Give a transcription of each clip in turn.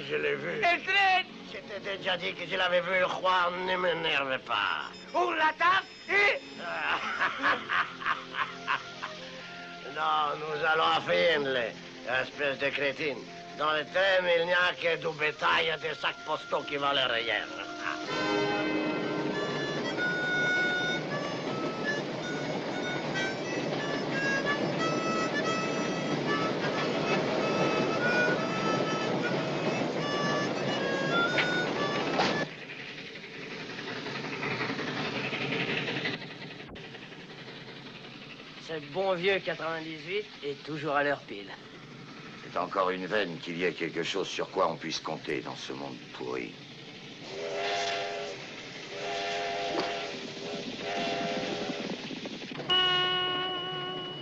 Je l'ai vu. Et traîne. Je t'ai déjà dit que je l'avais vu, Juan, ne m'énerve pas. On l'attaque et... Non, nous allons à Friendly, espèce de crétine. Dans le train, il n'y a que du bétail et des sacs postaux qui valent rien. Ce bon vieux 98 est toujours à l'heure pile. C'est encore une veine qu'il y ait quelque chose sur quoi on puisse compter dans ce monde pourri.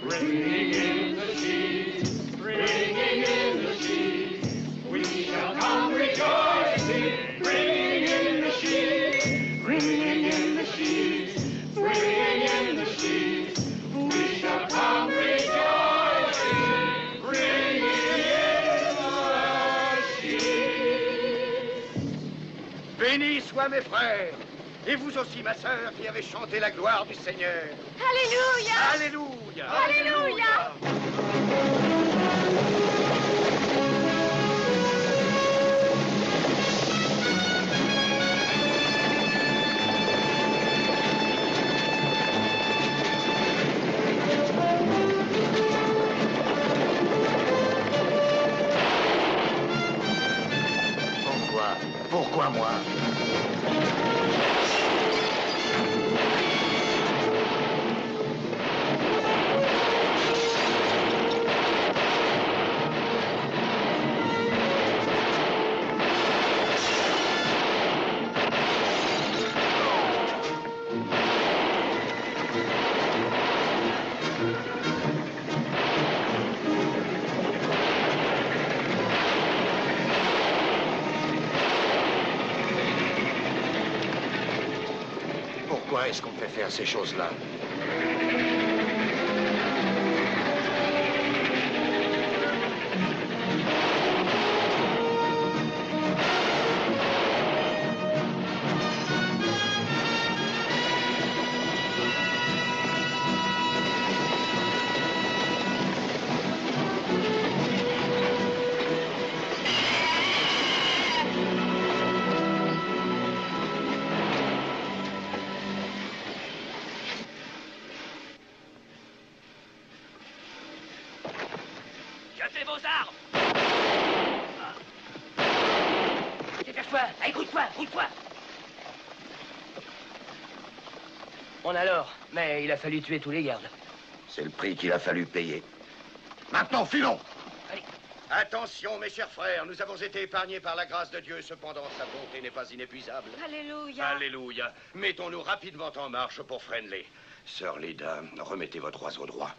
Ringing in the sheets, ringing in the sheets, we shall come rejoicing, ringing in the sheets, ringing in the sheets, ringing in the sheets, we shall come rejoicing, ringing in the sheets. Bénis soient mes frères, et vous aussi, ma sœur, qui avez chanté la gloire du Seigneur. Alléluia! Alléluia! Alléluia! Pourquoi moi? Pourquoi est-ce qu'on fait faire ces choses-là? Jetez vos armes! Dépêche-toi! Écoute-toi! Écoute-toi! On a l'or, mais il a fallu tuer tous les gardes. C'est le prix qu'il a fallu payer. Maintenant, filons! Allez. Attention, mes chers frères, nous avons été épargnés par la grâce de Dieu, cependant sa bonté n'est pas inépuisable. Alléluia! Alléluia. Mettons-nous rapidement en marche pour Friendly. Sœur Leda, remettez votre oiseau droit.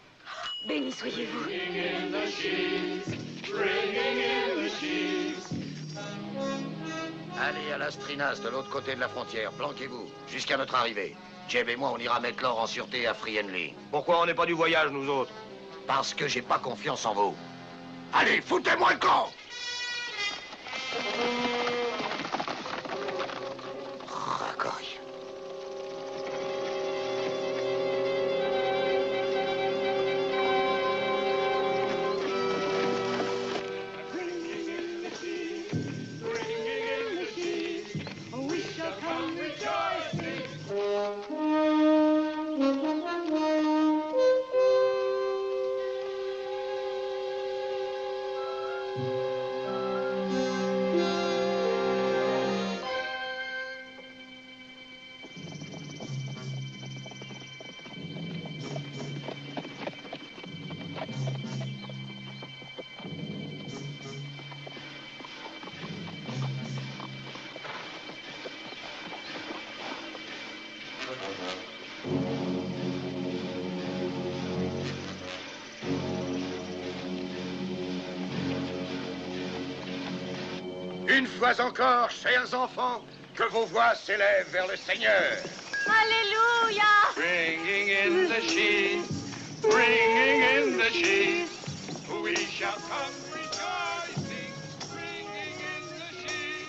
Béni soyez-vous. Ringing in the sheets, ringing in the sheets. Allez à Las Trinas, de l'autre côté de la frontière. Planquez-vous, jusqu'à notre arrivée. Jeb et moi, on ira mettre l'or en sûreté à Friendly. Pourquoi on n'est pas du voyage, nous autres? Parce que j'ai pas confiance en vous. Allez, foutez-moi le camp! Racoille. Ringing in the sheets, ringing in the sheets, we shall come rejoicing. Une fois encore, chers enfants, que vos voix s'élèvent vers le Seigneur. Alléluia. Ringing in the sheets, ringing in the sheets, we shall come rejoicing, ringing in the sheets.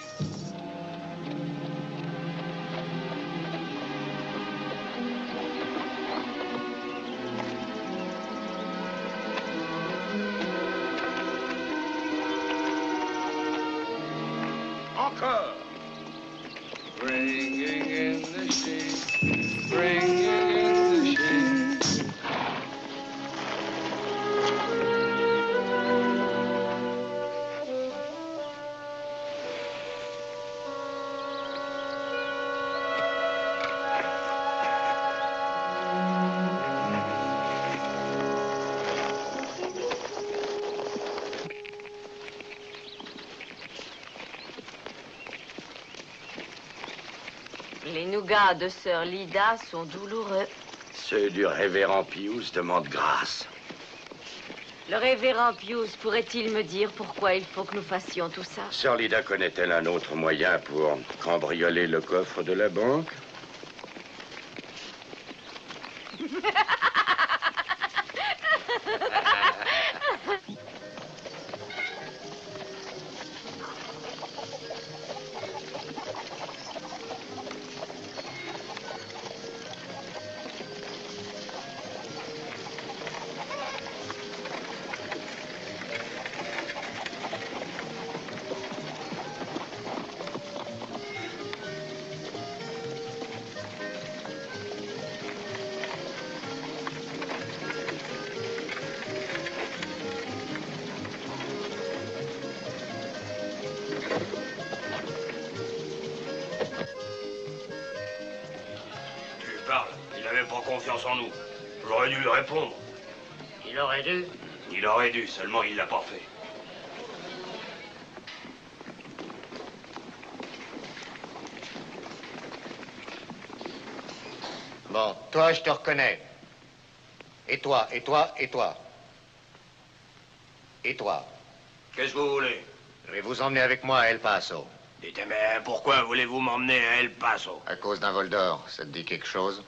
Encore. Ringing in the sheets, ringing in the sheets. Les nougats de sœur Lida sont douloureux. Ceux du révérend Pius demandent grâce. Le révérend Pius pourrait-il me dire pourquoi il faut que nous fassions tout ça? Sœur Lida connaît-elle un autre moyen pour cambrioler le coffre de la banque? Il n'avait pas confiance en nous. J'aurais dû lui répondre. Il aurait dû. Il aurait dû, seulement il l'a pas fait. Bon, toi, je te reconnais. Et toi, et toi, et toi. Et toi. Qu'est-ce que vous voulez? Je vais vous emmener avec moi à El Paso. Dites, mais pourquoi voulez-vous m'emmener à El Paso? À cause d'un vol d'or, ça te dit quelque chose?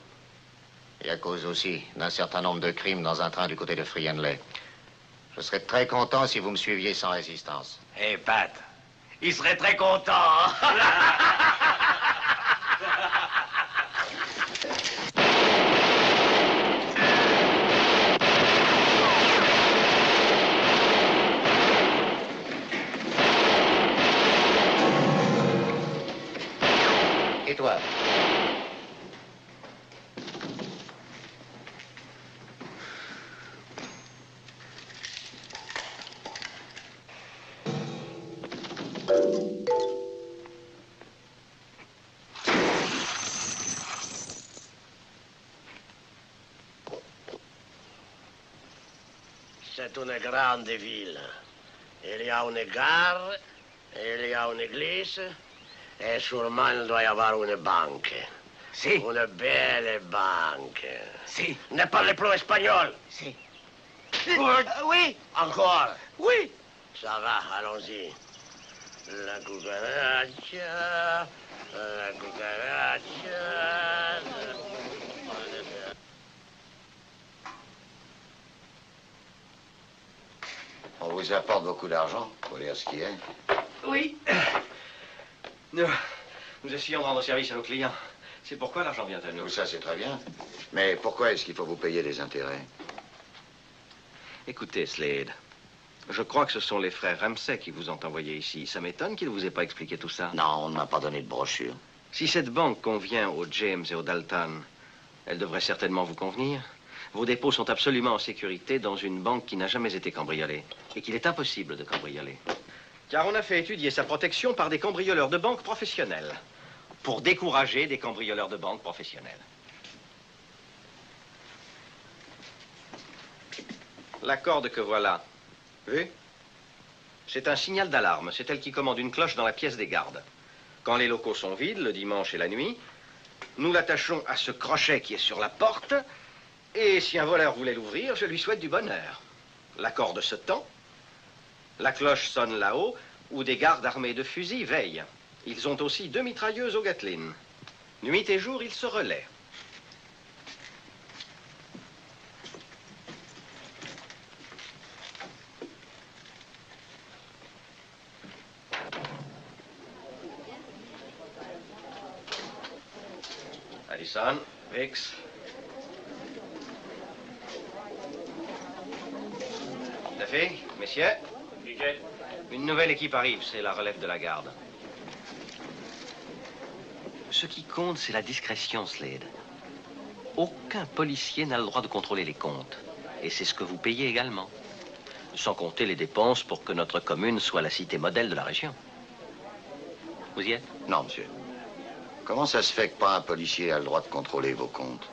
Et à cause aussi d'un certain nombre de crimes dans un train du côté de Free Henley. Je serais très content si vous me suiviez sans résistance. Eh, Pat, il serait très content, hein? Et toi? C'est une grande ville. Il y a une gare, il y a une église, et sûrement il doit y avoir une banque. Si. Une belle banque. Si. Ne parlez plus espagnol. Si. Oui. Encore. Oui. Ça va, allons-y. La cucaracha, la cucaracha. On vous apporte beaucoup d'argent, pour dire ce qui est. Oui. Nous essayons de rendre service à nos clients. C'est pourquoi l'argent vient à nous. Tout ça, c'est très bien. Mais pourquoi est-ce qu'il faut vous payer des intérêts? Écoutez, Slade, je crois que ce sont les frères Ramsay qui vous ont envoyé ici. Ça m'étonne qu'ils ne vous aient pas expliqué tout ça. Non, on ne m'a pas donné de brochure. Si cette banque convient aux James et aux Dalton, elle devrait certainement vous convenir. Vos dépôts sont absolument en sécurité dans une banque qui n'a jamais été cambriolée et qu'il est impossible de cambrioler. Car on a fait étudier sa protection par des cambrioleurs de banque professionnels pour décourager des cambrioleurs de banque professionnels. La corde que voilà, vu? C'est un signal d'alarme. C'est elle qui commande une cloche dans la pièce des gardes. Quand les locaux sont vides, le dimanche et la nuit, Nous l'attachons à ce crochet qui est sur la porte. Et si un voleur voulait l'ouvrir, je lui souhaite du bonheur. La corde se tend. La cloche sonne là-haut, où des gardes armés de fusils veillent. Ils ont aussi 2 mitrailleuses au Gatling. Nuit et jour, ils se relaient. Addison, Hicks. Duffy, messieurs. Une nouvelle équipe arrive, c'est la relève de la garde. Ce qui compte, c'est la discrétion, Slade. Aucun policier n'a le droit de contrôler les comptes. Et c'est ce que vous payez également. Sans compter les dépenses pour que notre commune soit la cité modèle de la région. Vous y êtes? Non, monsieur. Comment ça se fait que pas un policier a le droit de contrôler vos comptes?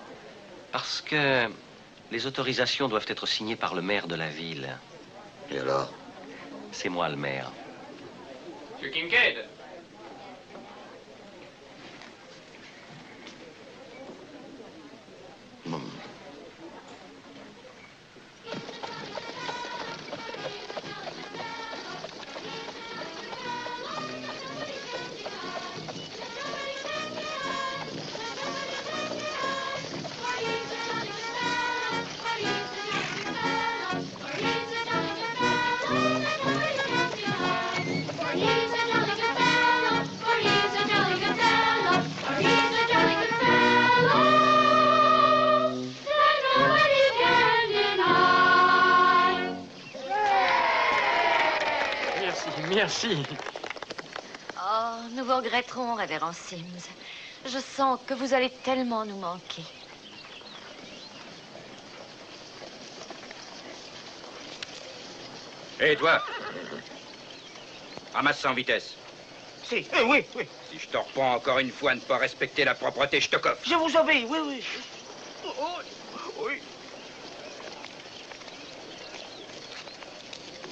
Parce que les autorisations doivent être signées par le maire de la ville. Et alors? C'est moi le maire. Monsieur Kincaid. Merci. Oh, nous vous regretterons, révérend Sims. Je sens que vous allez tellement nous manquer. Hé, toi! Ramasse ça en vitesse. Si, oui, oui. Si je te reprends encore une fois à ne pas respecter la propreté, je te coffre. Je vous obéis, oui, oui. Oui.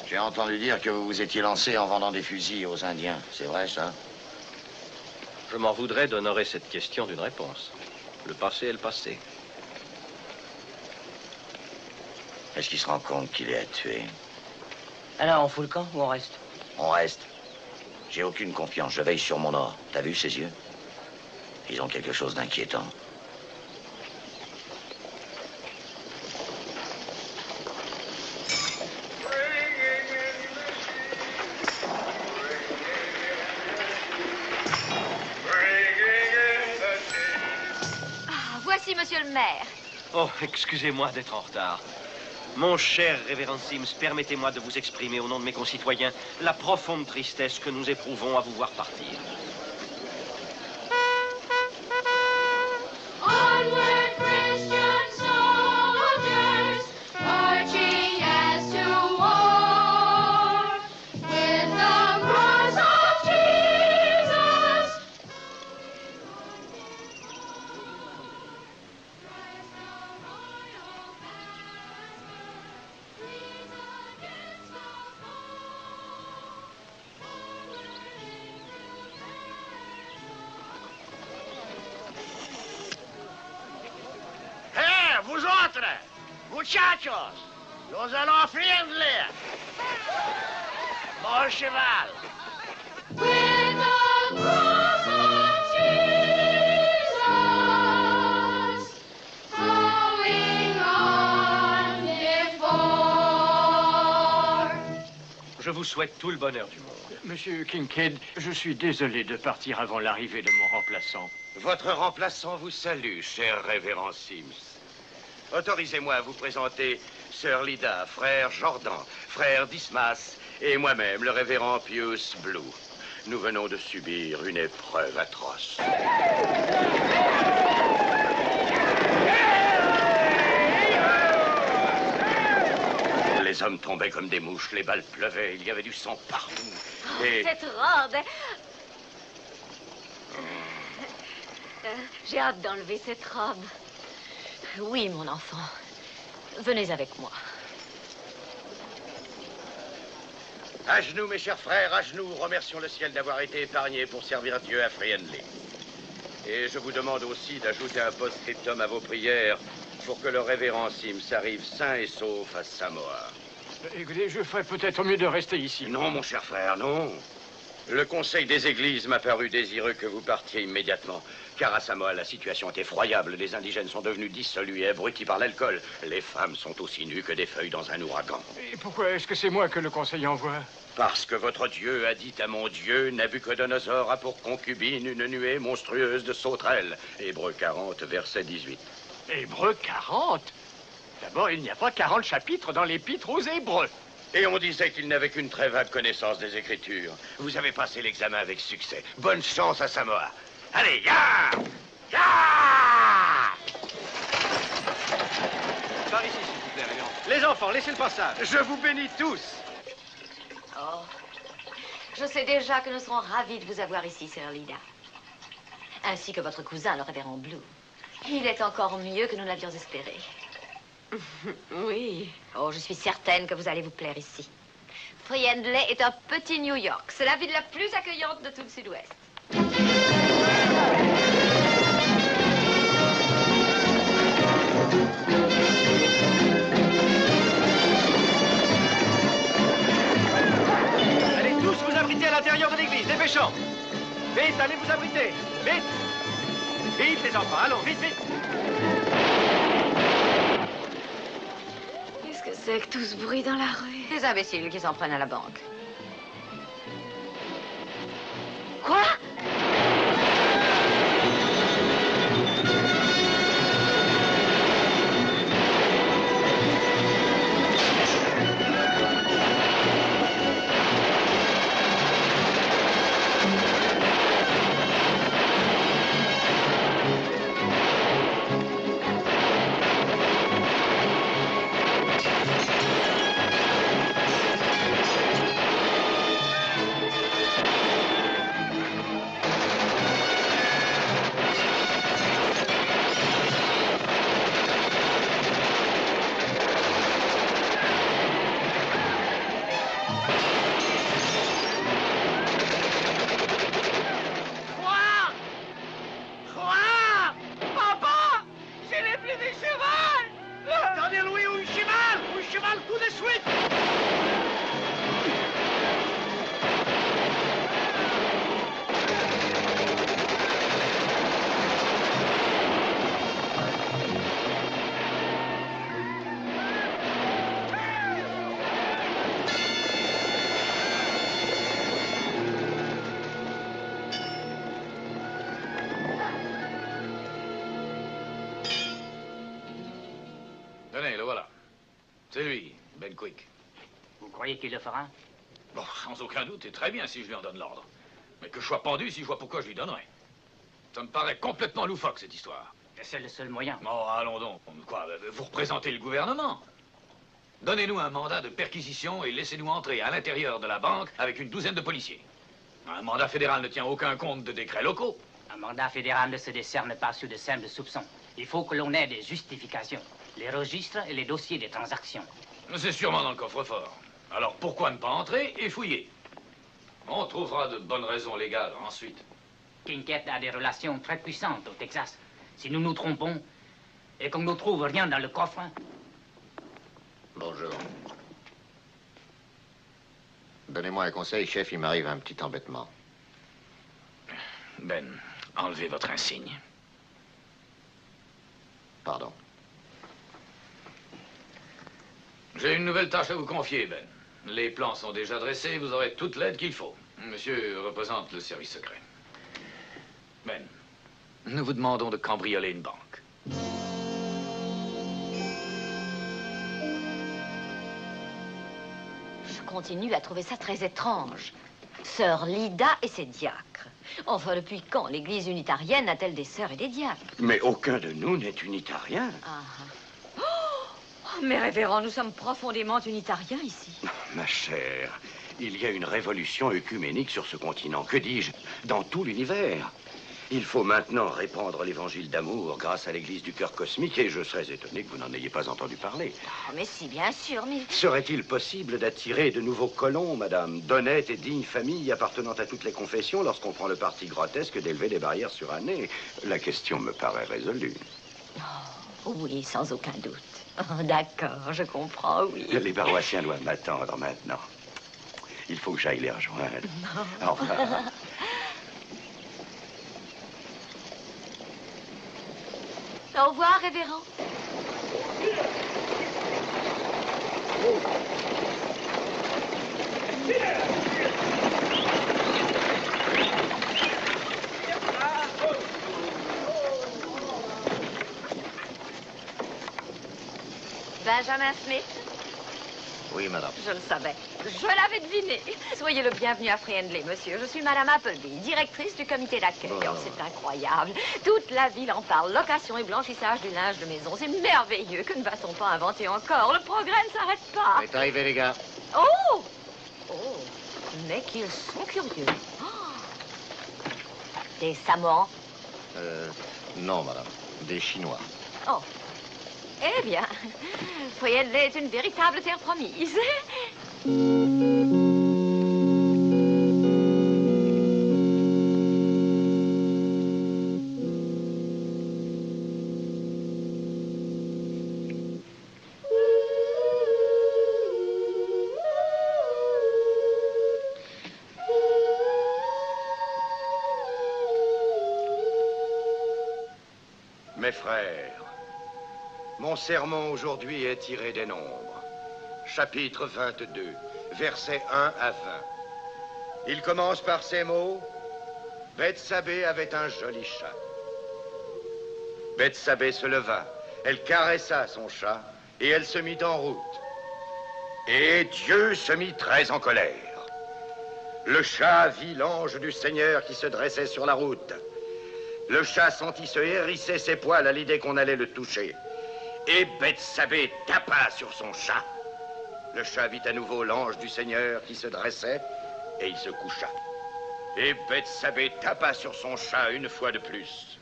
J'ai entendu dire que vous vous étiez lancé en vendant des fusils aux Indiens. C'est vrai, ça? Je m'en voudrais d'honorer cette question d'une réponse. Le passé est le passé. Est-ce qu'il se rend compte qu'il est à tuer? Alors, on fout le camp ou on reste? On reste. J'ai aucune confiance. Je veille sur mon or. T'as vu ses yeux? Ils ont quelque chose d'inquiétant. Voici monsieur le maire. Oh, excusez-moi d'être en retard. Mon cher révérend Sims, permettez-moi de vous exprimer au nom de mes concitoyens la profonde tristesse que nous éprouvons à vous voir partir. Onward, Christian soldiers, marching as to war, with the cross of Jesus. Hé, vous autres, muchachos, nous allons Friendly. Mon cheval. With the cross of Jesus, going on before. Je vous souhaite tout le bonheur du monde. Monsieur Kincaid, je suis désolé de partir avant l'arrivée de mon remplaçant. Votre remplaçant vous salue, cher révérend Sims. Autorisez-moi à vous présenter Sœur Lida, frère Jordan, frère Dismas et moi-même, le révérend Pius Blue. Nous venons de subir une épreuve atroce. Les hommes tombaient comme des mouches, les balles pleuvaient, il y avait du sang partout. Oh, Et... cette robe. J'ai hâte d'enlever cette robe. Oui, mon enfant. Venez avec moi. À genoux, mes chers frères, à genoux, remercions le ciel d'avoir été épargnés pour servir Dieu à Friendly. Et je vous demande aussi d'ajouter un post-scriptum à vos prières pour que le révérend Sims arrive sain et sauf à Samoa. Écoutez, je ferais peut-être mieux de rester ici. Non, mon cher frère, non. Le conseil des églises m'a paru désireux que vous partiez immédiatement. Car à Samoa, la situation est effroyable. Les indigènes sont devenus dissolus et abrutis par l'alcool. Les femmes sont aussi nues que des feuilles dans un ouragan. Et pourquoi est-ce que c'est moi que le conseil envoie? Parce que votre Dieu a dit à mon Dieu, Nabuchodonosor a pour concubine une nuée monstrueuse de sauterelles. Hébreux 40, verset 18. Hébreux 40? D'abord, il n'y a pas 40 chapitres dans l'épître aux Hébreux. Et on disait qu'il n'avait qu'une très vague connaissance des Écritures. Vous avez passé l'examen avec succès. Bonne chance à Samoa. Allez, ya! Ya! Par ici, s'il vous plaît, révérend. Les enfants, laissez le passage. Je vous bénis tous. Oh, je sais déjà que nous serons ravis de vous avoir ici, Sœur Lida. Ainsi que votre cousin, le révérend Blue. Il est encore mieux que nous l'avions espéré. Oui. Oh, je suis certaine que vous allez vous plaire ici. Friendly est un petit New York. C'est la ville la plus accueillante de tout le Sud-Ouest. Allez tous vous abriter à l'intérieur de l'église, dépêchons. Vite, allez vous abriter. Vite. Vite, les enfants, allons, vite, vite. Qu'est-ce que c'est que tout ce bruit dans la rue? Des imbéciles qui s'en prennent à la banque. Quoi? Tenez, le voilà. C'est lui, Ben Quick. Vous croyez qu'il le fera? Bon, sans aucun doute, et très bien si je lui en donne l'ordre. Mais que je sois pendu, si je vois pourquoi je lui donnerais. Ça me paraît complètement loufoque, cette histoire. C'est le seul moyen. Oh, allons donc. Quoi, vous représentez le gouvernement? Donnez-nous un mandat de perquisition et laissez-nous entrer à l'intérieur de la banque avec une douzaine de policiers. Un mandat fédéral ne tient aucun compte de décrets locaux. Un mandat fédéral ne se décerne pas sur de simples soupçons. Il faut que l'on ait des justifications. Les registres et les dossiers des transactions. C'est sûrement dans le coffre-fort. Alors pourquoi ne pas entrer et fouiller? On trouvera de bonnes raisons légales ensuite. Kinkett a des relations très puissantes au Texas. Si nous nous trompons et qu'on ne trouve rien dans le coffre... Bonjour. Donnez-moi un conseil, chef, il m'arrive un petit embêtement. Ben, enlevez votre insigne. Pardon. J'ai une nouvelle tâche à vous confier, Ben. Les plans sont déjà dressés, vous aurez toute l'aide qu'il faut. Monsieur représente le service secret. Ben, nous vous demandons de cambrioler une banque. Je continue à trouver ça très étrange. Sœur Lida et ses diacres. Enfin, depuis quand l'Église unitarienne a-t-elle des sœurs et des diacres? Mais aucun de nous n'est unitarien. Ah. Oh, mais révérend, nous sommes profondément unitariens ici. Ma chère, il y a une révolution œcuménique sur ce continent. Que dis-je? Dans tout l'univers. Il faut maintenant répandre l'évangile d'amour grâce à l'église du cœur cosmique et je serais étonné que vous n'en ayez pas entendu parler. Oh, mais si, bien sûr, mais... Serait-il possible d'attirer de nouveaux colons, madame, d'honnêtes et dignes familles appartenant à toutes les confessions lorsqu'on prend le parti grotesque d'élever des barrières surannées? La question me paraît résolue. Oh, oui, sans aucun doute. Oh, d'accord, je comprends, oui. Les paroissiens doivent m'attendre maintenant. Il faut que j'aille les rejoindre. Au revoir. Au revoir, révérend. Benjamin Smith? Oui, madame. Je le savais. Je l'avais deviné. Soyez le bienvenu à Friendly, monsieur. Je suis Madame Appleby, directrice du comité d'accueil. Oh, c'est incroyable. Toute la ville en parle. Location et blanchissage du linge de maison. C'est merveilleux. Que ne va-t-on pas inventer encore? Le progrès ne s'arrête pas. C'est arrivé, les gars. Oh! Oh! Mais qu'ils sont curieux. Oh. Des Samoans? Non, madame. Des Chinois. Oh. Eh bien, Friendly est une véritable terre promise. Mes frères, mon sermon aujourd'hui est tiré des Nombres. Chapitre 22, versets 1 à 20. Il commence par ces mots. Bethsabée avait un joli chat. Bethsabée se leva, elle caressa son chat et elle se mit en route. Et Dieu se mit très en colère. Le chat vit l'ange du Seigneur qui se dressait sur la route. Le chat sentit se hérisser ses poils à l'idée qu'on allait le toucher. Et Bethsabée tapa sur son chat. Le chat vit à nouveau l'ange du Seigneur qui se dressait et il se coucha. Et Bethsabée tapa sur son chat une fois de plus.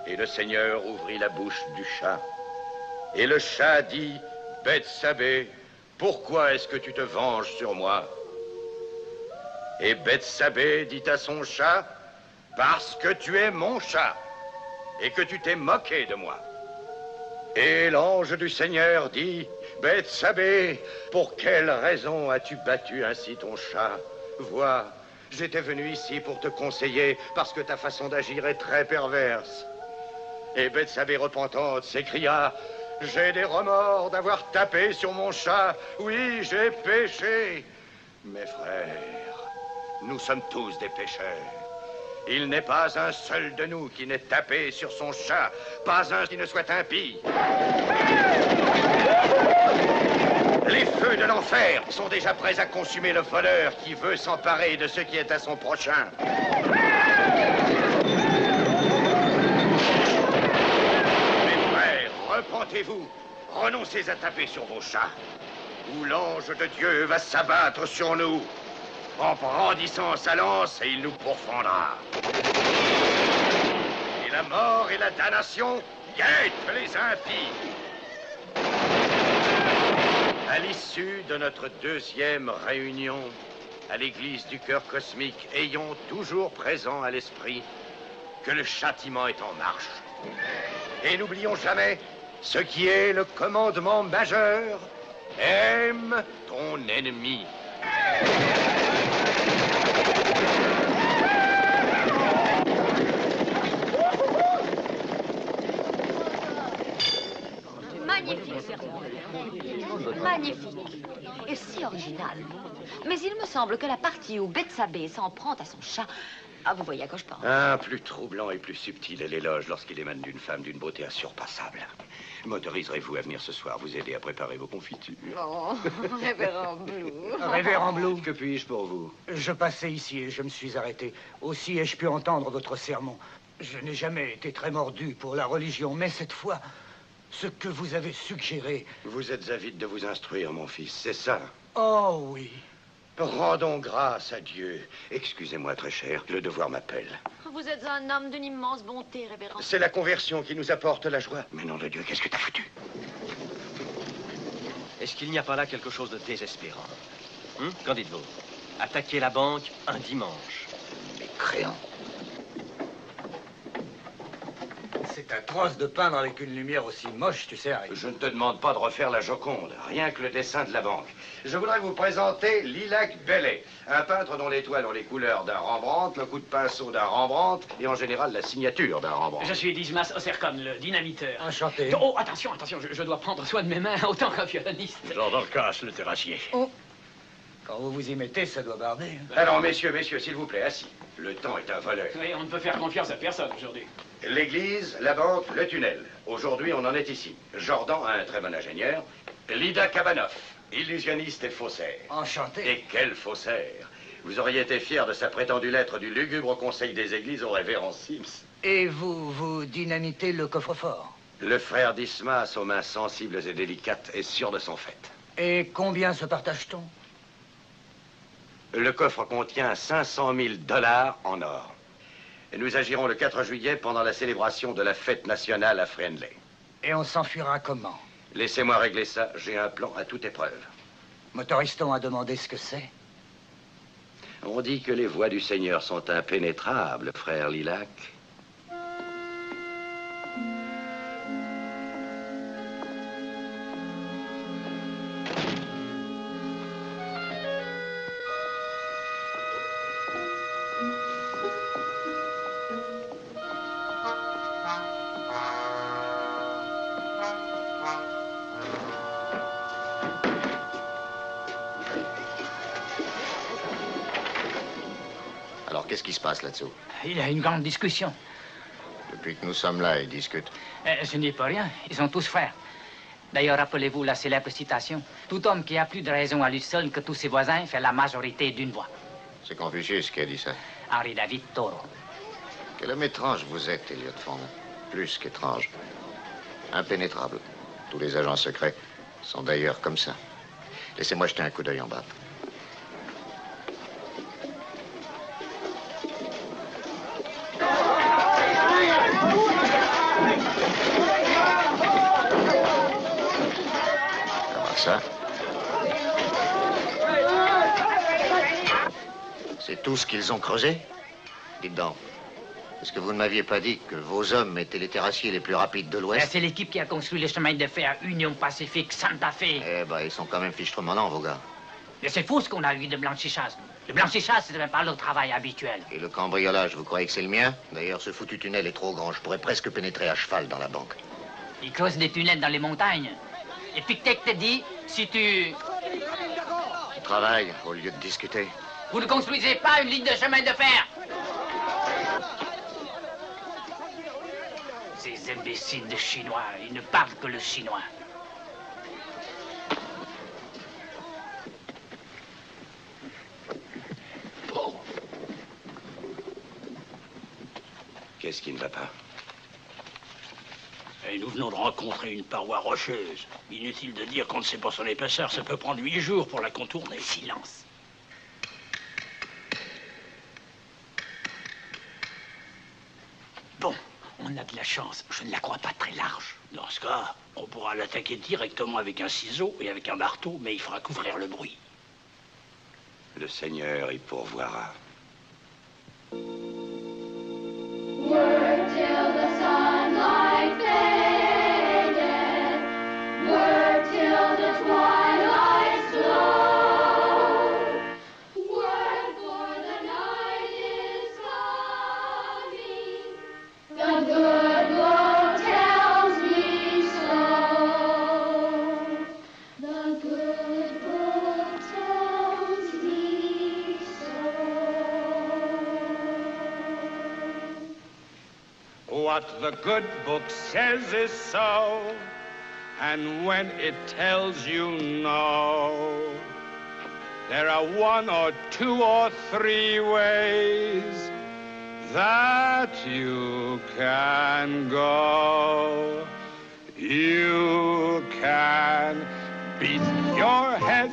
Et le Seigneur ouvrit la bouche du chat. Et le chat dit, Bethsabée, pourquoi est-ce que tu te venges sur moi? Et Bethsabée dit à son chat, parce que tu es mon chat et que tu t'es moqué de moi. Et l'ange du Seigneur dit, Bethsabée, pour quelle raison as-tu battu ainsi ton chat? Vois, j'étais venu ici pour te conseiller parce que ta façon d'agir est très perverse. Et Bethsabée repentante s'écria, j'ai des remords d'avoir tapé sur mon chat. Oui, j'ai péché. Mes frères, nous sommes tous des pécheurs. Il n'est pas un seul de nous qui n'ait tapé sur son chat, pas un qui ne soit impie. Les feux de l'enfer sont déjà prêts à consumer le voleur qui veut s'emparer de ce qui est à son prochain. Mes frères, repentez-vous, renoncez à taper sur vos chats, ou l'ange de Dieu va s'abattre sur nous. En brandissant sa lance, et il nous pourfendra. Et la mort et la damnation guettent les impies. À l'issue de notre deuxième réunion à l'église du cœur cosmique, ayons toujours présent à l'esprit que le châtiment est en marche. Et n'oublions jamais ce qui est le commandement majeur. Aime ton ennemi. Magnifique sermon. Magnifique. Et si original. Mais il me semble que la partie où Bethsabée s'en prend à son chat... Ah, vous voyez à quoi je pense. Ah, plus troublant et plus subtil est l'éloge lorsqu'il émane d'une femme d'une beauté insurpassable. M'autoriserez-vous à venir ce soir vous aider à préparer vos confitures? Oh, révérend Blue. Révérend Blue. Que puis-je pour vous? Je passais ici et je me suis arrêté. Aussi ai-je pu entendre votre sermon. Je n'ai jamais été très mordu pour la religion, mais cette fois, ce que vous avez suggéré... Vous êtes avide de vous instruire, mon fils, c'est ça? Oh oui. Rendons grâce à Dieu. Excusez-moi, très cher, le devoir m'appelle. Vous êtes un homme d'une immense bonté, révérend. C'est la conversion qui nous apporte la joie. Mais nom de Dieu, qu'est-ce que t'as foutu? Est-ce qu'il n'y a pas là quelque chose de désespérant? Qu'en dites-vous? Attaquer la banque un dimanche. Mécréant. C'est atroce de peindre avec une lumière aussi moche, tu sais, Harry. Je ne te demande pas de refaire la Joconde, rien que le dessin de la banque. Je voudrais vous présenter Lilac Bellet, un peintre dont les toiles ont les couleurs d'un Rembrandt, le coup de pinceau d'un Rembrandt et en général la signature d'un Rembrandt. Je suis Dismas Osercon, le dynamiteur. Enchanté. Oh, attention, je dois prendre soin de mes mains autant qu'un violoniste. Jean Dorcas, le terrassier. Oh. Quand vous vous y mettez, ça doit barder. Alors, messieurs, s'il vous plaît, assis. Le temps est un voleur. Oui, on ne peut faire confiance à personne aujourd'hui. L'église, la banque, le tunnel. Aujourd'hui, on en est ici. Jordan, un très bon ingénieur. Lida Kabanoff, illusionniste et faussaire. Enchanté. Et quel faussaire! Vous auriez été fier de sa prétendue lettre du lugubre conseil des églises au révérend Sims. Et vous dynamitez le coffre-fort? Le frère Dismas, aux mains sensibles et délicates, est sûr de son fait. Et combien se partage-t-on? Le coffre contient 500 000 $ en or. Et nous agirons le 4 juillet pendant la célébration de la fête nationale à Friendly. Et on s'enfuira comment? Laissez-moi régler ça, j'ai un plan à toute épreuve. Motoriston a demandé ce que c'est. On dit que les voies du Seigneur sont impénétrables, frère Lilac. Alors, qu'est-ce qui se passe là-dessous? Il y a une grande discussion. Depuis que nous sommes là, ils discutent. Ce n'est pas rien. Ils sont tous frères. D'ailleurs, rappelez-vous la célèbre citation. Tout homme qui a plus de raison à lui seul que tous ses voisins fait la majorité d'une voix. C'est Confucius qui a dit ça. Henri David Thoreau. Quel homme étrange vous êtes, Elliot Fong. Plus qu'étrange. Impénétrable. Tous les agents secrets sont d'ailleurs comme ça. Laissez-moi jeter un coup d'œil en bas. Ça. C'est tout ce qu'ils ont creusé? Dites donc, est-ce que vous ne m'aviez pas dit que vos hommes étaient les terrassiers les plus rapides de l'Ouest? C'est l'équipe qui a construit le chemin de fer Union Pacifique Santa Fe. Eh ben, ils sont quand même fichtrement lents, vos gars. Mais c'est faux ce qu'on a eu de blanchissage. Le blanchissage, c'est même pas le travail habituel. Et le cambriolage, vous croyez que c'est le mien? D'ailleurs, ce foutu tunnel est trop grand. Je pourrais presque pénétrer à cheval dans la banque. Ils creusent des tunnels dans les montagnes. Et Pictet te dit, si tu... Tu travailles au lieu de discuter. Vous ne construisez pas une ligne de chemin de fer. Ces imbéciles de Chinois, ils ne parlent que le chinois. Oh. Qu'est-ce qui ne va pas? Et nous venons de rencontrer une paroi rocheuse. Inutile de dire qu'on ne sait pas son épaisseur. Ça peut prendre 8 jours pour la contourner. Silence. Bon, on a de la chance. Je ne la crois pas très large. Dans ce cas, on pourra l'attaquer directement avec un ciseau et avec un marteau, mais il faudra couvrir le bruit. Le Seigneur y pourvoira. Work till the sunlight faded. Work till the twilight slow. Work for the night is coming. The good book tells me so. The good book tells me so. What the good book says is so, and when it tells you no, there are 1 or 2 or 3 ways that you can go. You can beat your head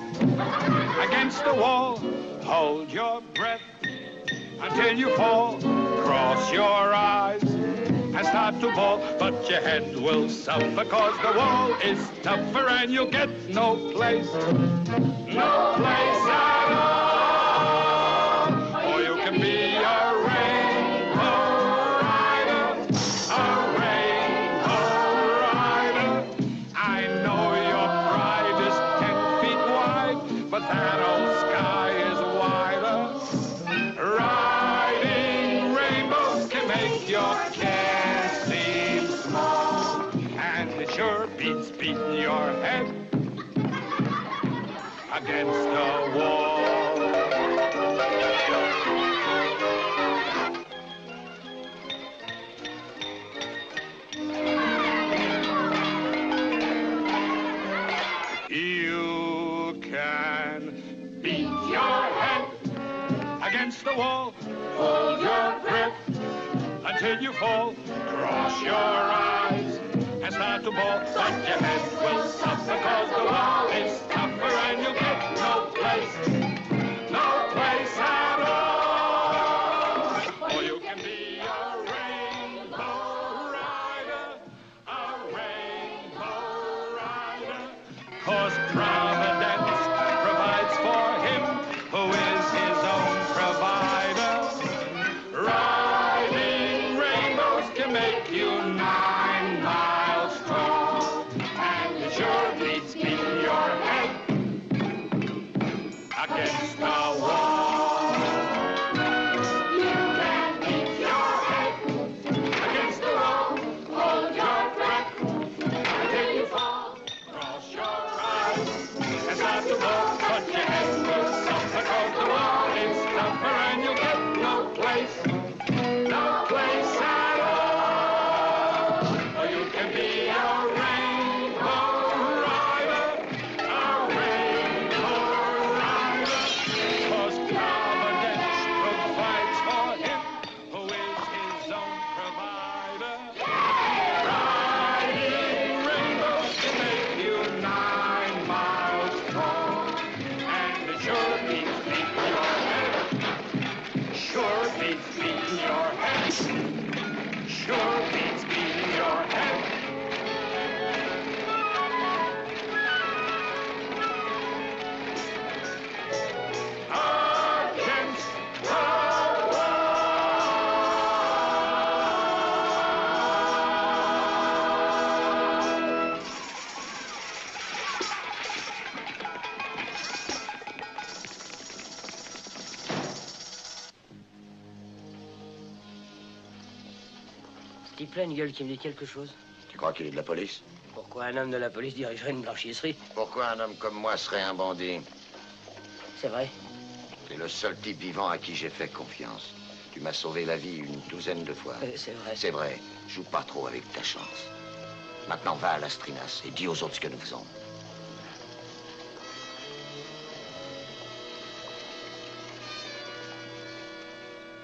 against the wall. Hold your breath until you fall. Cross your eyes and start to bawl, but your head will suffer, cause the wall is tougher and you'll get no place. No place at all. Or you can be a rainbow rider, a rainbow rider. I know your pride is 10 feet wide, but that old sky is wider. Riding rainbows can make your care seem small, and it sure beats beating your head against the wall. You can beat your head against the wall. Hold your breath until you fall. Cross your eyes and start to bawl, but your head will suffer, cause the wall is tougher and you'll get no place. No place at all. Or you can be a rainbow rider, a rainbow rider. Cause Providence provides for him who is his own provider. Riding rainbows can make you 9 miles tall, and it sure beats beating your head against the wall. You can beat your head against the wall. Hold your breath until you fall. Cross your eyes and start to bawl, but your head will suffer, cause the wall is tougher and you'll get no place. No place at all. Or you can be a rainbow rider, a rainbow rider. Cause Providence provides for him who is his own provider. Riding rainbows can make you 9 miles tall, and it sure beats beating your head. Sure beats beating your head. Sure beats beating your head. Against the wall. Ce type-là, une gueule qui me dit quelque chose. Tu crois qu'il est de la police? Pourquoi un homme de la police dirigerait une blanchisserie? Pourquoi un homme comme moi serait un bandit? C'est vrai. Tu es le seul type vivant à qui j'ai fait confiance. Tu m'as sauvé la vie une 12aine de fois. C'est vrai. C'est vrai. Joue pas trop avec ta chance. Maintenant, va à Las Trinas et dis aux autres ce que nous faisons.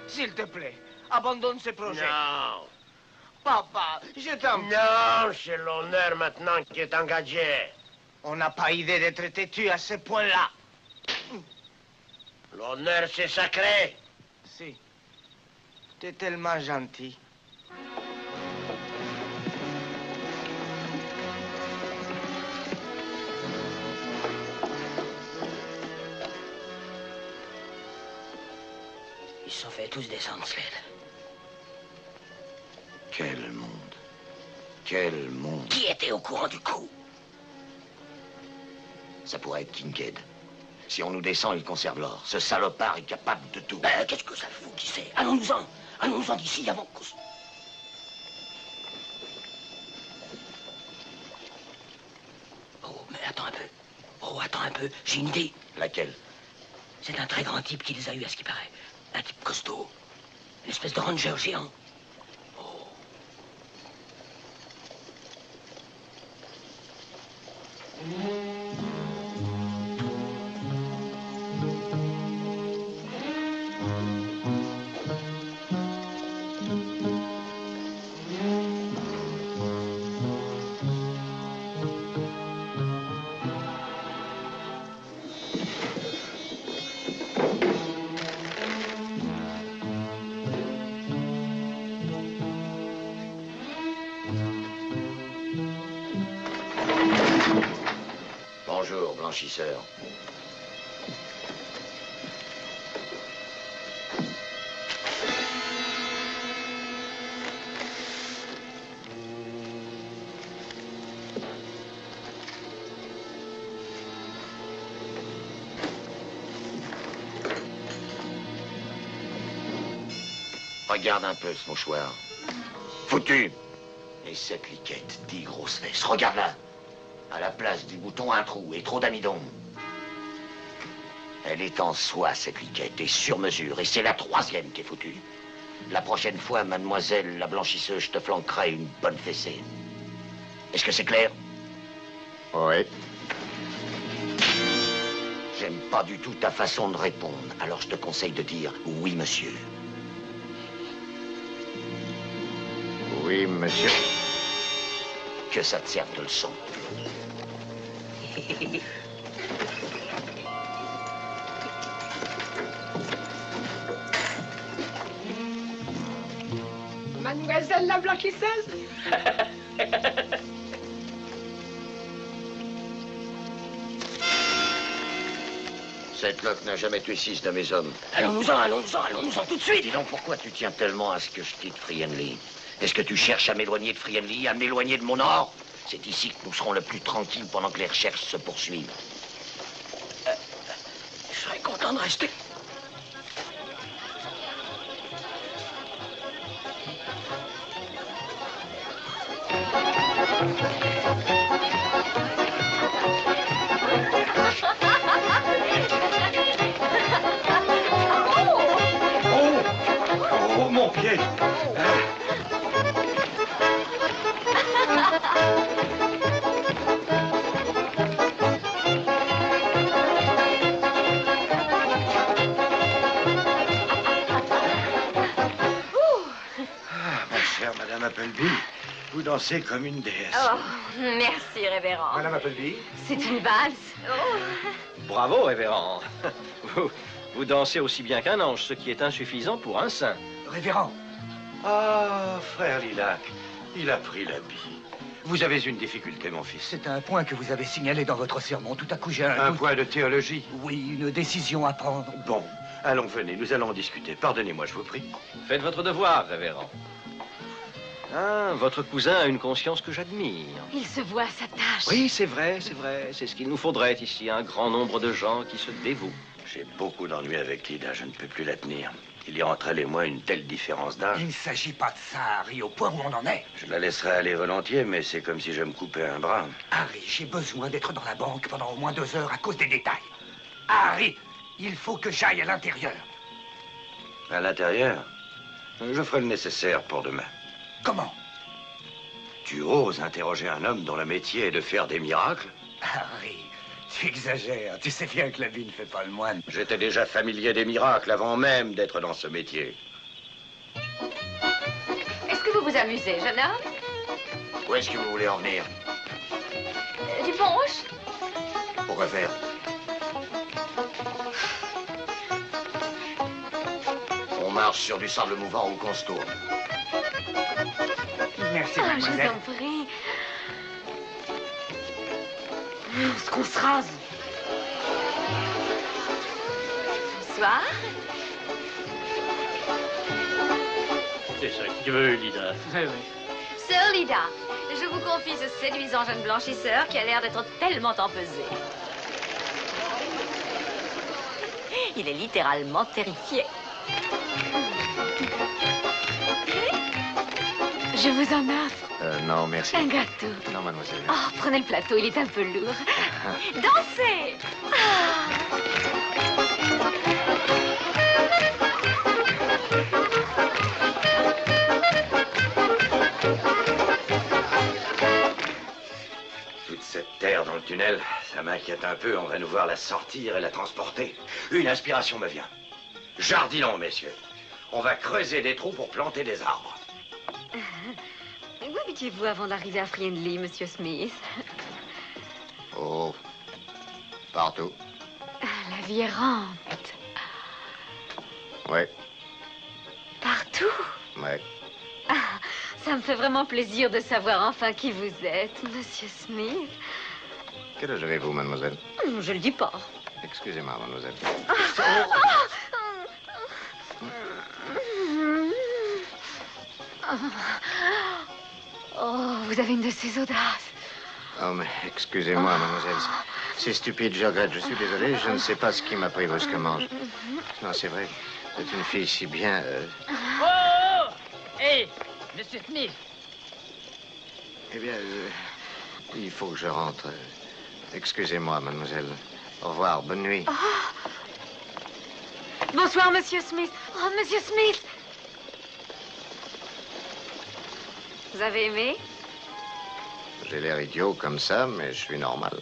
S'il te plaît, abandonne ce projet. Non. Papa, je t'en... Non, c'est l'honneur maintenant qui est engagé. On n'a pas idée d'être têtu à ce point-là. L'honneur, c'est sacré. Si. T'es tellement gentil. Ils se sont fait tous descendre, Slade. Quel monde. Quel monde. Qui était au courant du coup? Ça pourrait être Kincaid. Si on nous descend, il conserve l'or. Ce salopard est capable de tout. Ben, qu'est-ce que ça fout, qui sait? Allons-nous-en. Allons-nous-en d'ici avant qu'on... Oh, mais attends un peu. Oh, attends un peu. J'ai une idée. Laquelle? C'est un très grand type qui les a eus, à ce qui paraît. Un type costaud. Une espèce de ranger géant. Bonjour, blanchisseur. Regarde un peu ce mouchoir. Foutu! Et cette liquette, 10 grosses fesses. Regarde-la. À la place du bouton, un trou et trop d'amidon. Elle est en soie, cette liquette, et sur mesure. Et c'est la 3e qui est foutue. La prochaine fois, mademoiselle la blanchisseuse, je te flanquerai une bonne fessée. Est-ce que c'est clair? Oui. J'aime pas du tout ta façon de répondre. Alors je te conseille de dire oui, monsieur. Oui, monsieur. Que ça te serve de leçon. Mademoiselle la blanchisseuse? Cette loque n'a jamais tué 6 de mes hommes. Allons-nous-en tout de suite. Dis donc, pourquoi tu tiens tellement à ce que je quitte Friendly? Est-ce que tu cherches à m'éloigner de Friendly, à m'éloigner de mon or? C'est ici que nous serons le plus tranquilles pendant que les recherches se poursuivent. Je serais content de rester. Oh, mon pied! Madame Appleby, vous dansez comme une déesse. Oh, merci, révérend. Madame Appleby? C'est une valse. Oh. Bravo, révérend. Vous dansez aussi bien qu'un ange, ce qui est insuffisant pour un saint. Révérend. Ah, frère Lilac, il a pris l'habit. Vous avez une difficulté, mon fils. C'est un point que vous avez signalé dans votre sermon. Tout à coup, j'ai un point de théologie? Oui, une décision à prendre. Bon, allons, venez, nous allons en discuter. Pardonnez-moi, je vous prie. Faites votre devoir, révérend. Ah, votre cousin a une conscience que j'admire. Il se voit à sa tâche. Oui, c'est vrai, c'est vrai. C'est ce qu'il nous faudrait ici, un grand nombre de gens qui se dévouent. J'ai beaucoup d'ennuis avec Lida, je ne peux plus la tenir. Il y a entre elle et moi une telle différence d'âge. Il ne s'agit pas de ça, Harry, au point où on en est. Je la laisserai aller volontiers, mais c'est comme si je me coupais un bras. Harry, j'ai besoin d'être dans la banque pendant au moins 2 heures à cause des détails. Harry, il faut que j'aille à l'intérieur. À l'intérieur? Je ferai le nécessaire pour demain. Comment? Tu oses interroger un homme dont le métier est de faire des miracles? Harry, tu exagères. Tu sais bien que la vie ne fait pas le moine. J'étais déjà familier des miracles avant même d'être dans ce métier. Est-ce que vous vous amusez, jeune homme? Où est-ce que vous voulez en venir? Du punch? Pourquoi faire? On marche sur du sable mouvant ou qu'on se tourne. Merci, Je mademoiselle. vous en prie. Est-ce qu'on se rase? Bonsoir. C'est ça que tu veux, Lida. Oui, oui. Sœur Lida, je vous confie ce séduisant jeune blanchisseur qui a l'air d'être tellement empesé. Il est littéralement terrifié. Je vous en offre Non, merci. un gâteau. Non, mademoiselle. Oh, prenez le plateau, il est un peu lourd. Dansez! Toute cette terre dans le tunnel, ça m'inquiète un peu. On va nous voir la sortir et la transporter. Une inspiration me vient. Jardinons, messieurs. On va creuser des trous pour planter des arbres. Où habitiez-vous avant d'arriver à Friendly, Monsieur Smith? Oh, partout. La vie errante. Ouais, Partout. ouais. Ah, ça me fait vraiment plaisir de savoir enfin qui vous êtes, Monsieur Smith. Quel âge avez-vous, mademoiselle? Je le dis pas. Excusez-moi, mademoiselle. Oh, vous avez une de ces audaces. Oh, mais excusez-moi, mademoiselle. C'est stupide, je regrette. Je suis désolé, je ne sais pas ce qui m'a pris brusquement. Non, c'est vrai. Vous êtes une fille si bien... Oh! Hé, Monsieur Smith! Eh bien, il faut que je rentre. Excusez-moi, mademoiselle. Au revoir, bonne nuit. Oh. Bonsoir, Monsieur Smith. Oh, Monsieur Smith! Vous avez aimé? J'ai l'air idiot comme ça, mais je suis normal.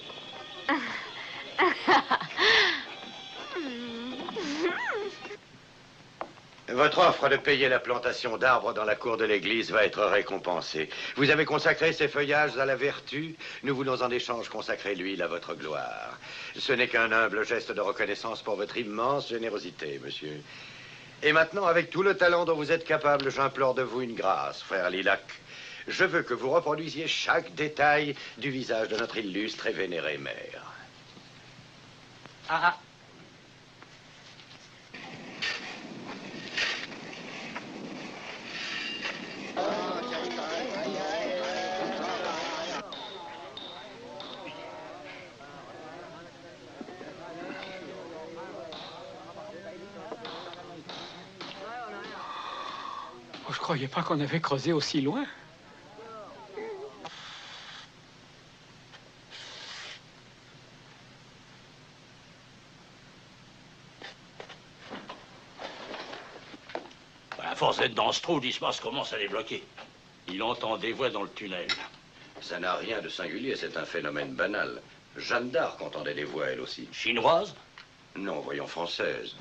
Votre offre de payer la plantation d'arbres dans la cour de l'église va être récompensée. Vous avez consacré ces feuillages à la vertu. Nous voulons en échange consacrer l'huile à votre gloire. Ce n'est qu'un humble geste de reconnaissance pour votre immense générosité, monsieur. Et maintenant, avec tout le talent dont vous êtes capable, j'implore de vous une grâce, frère Lilac. Je veux que vous reproduisiez chaque détail du visage de notre illustre et vénéré mère. Ah, Je croyais pas qu'on avait creusé aussi loin. À force d'être dans ce trou, Dismas commence à débloquer. Il entend des voix dans le tunnel. Ça n'a rien de singulier, c'est un phénomène banal. Jeanne d'Arc entendait des voix, elle aussi. Chinoise? Non, voyons, française.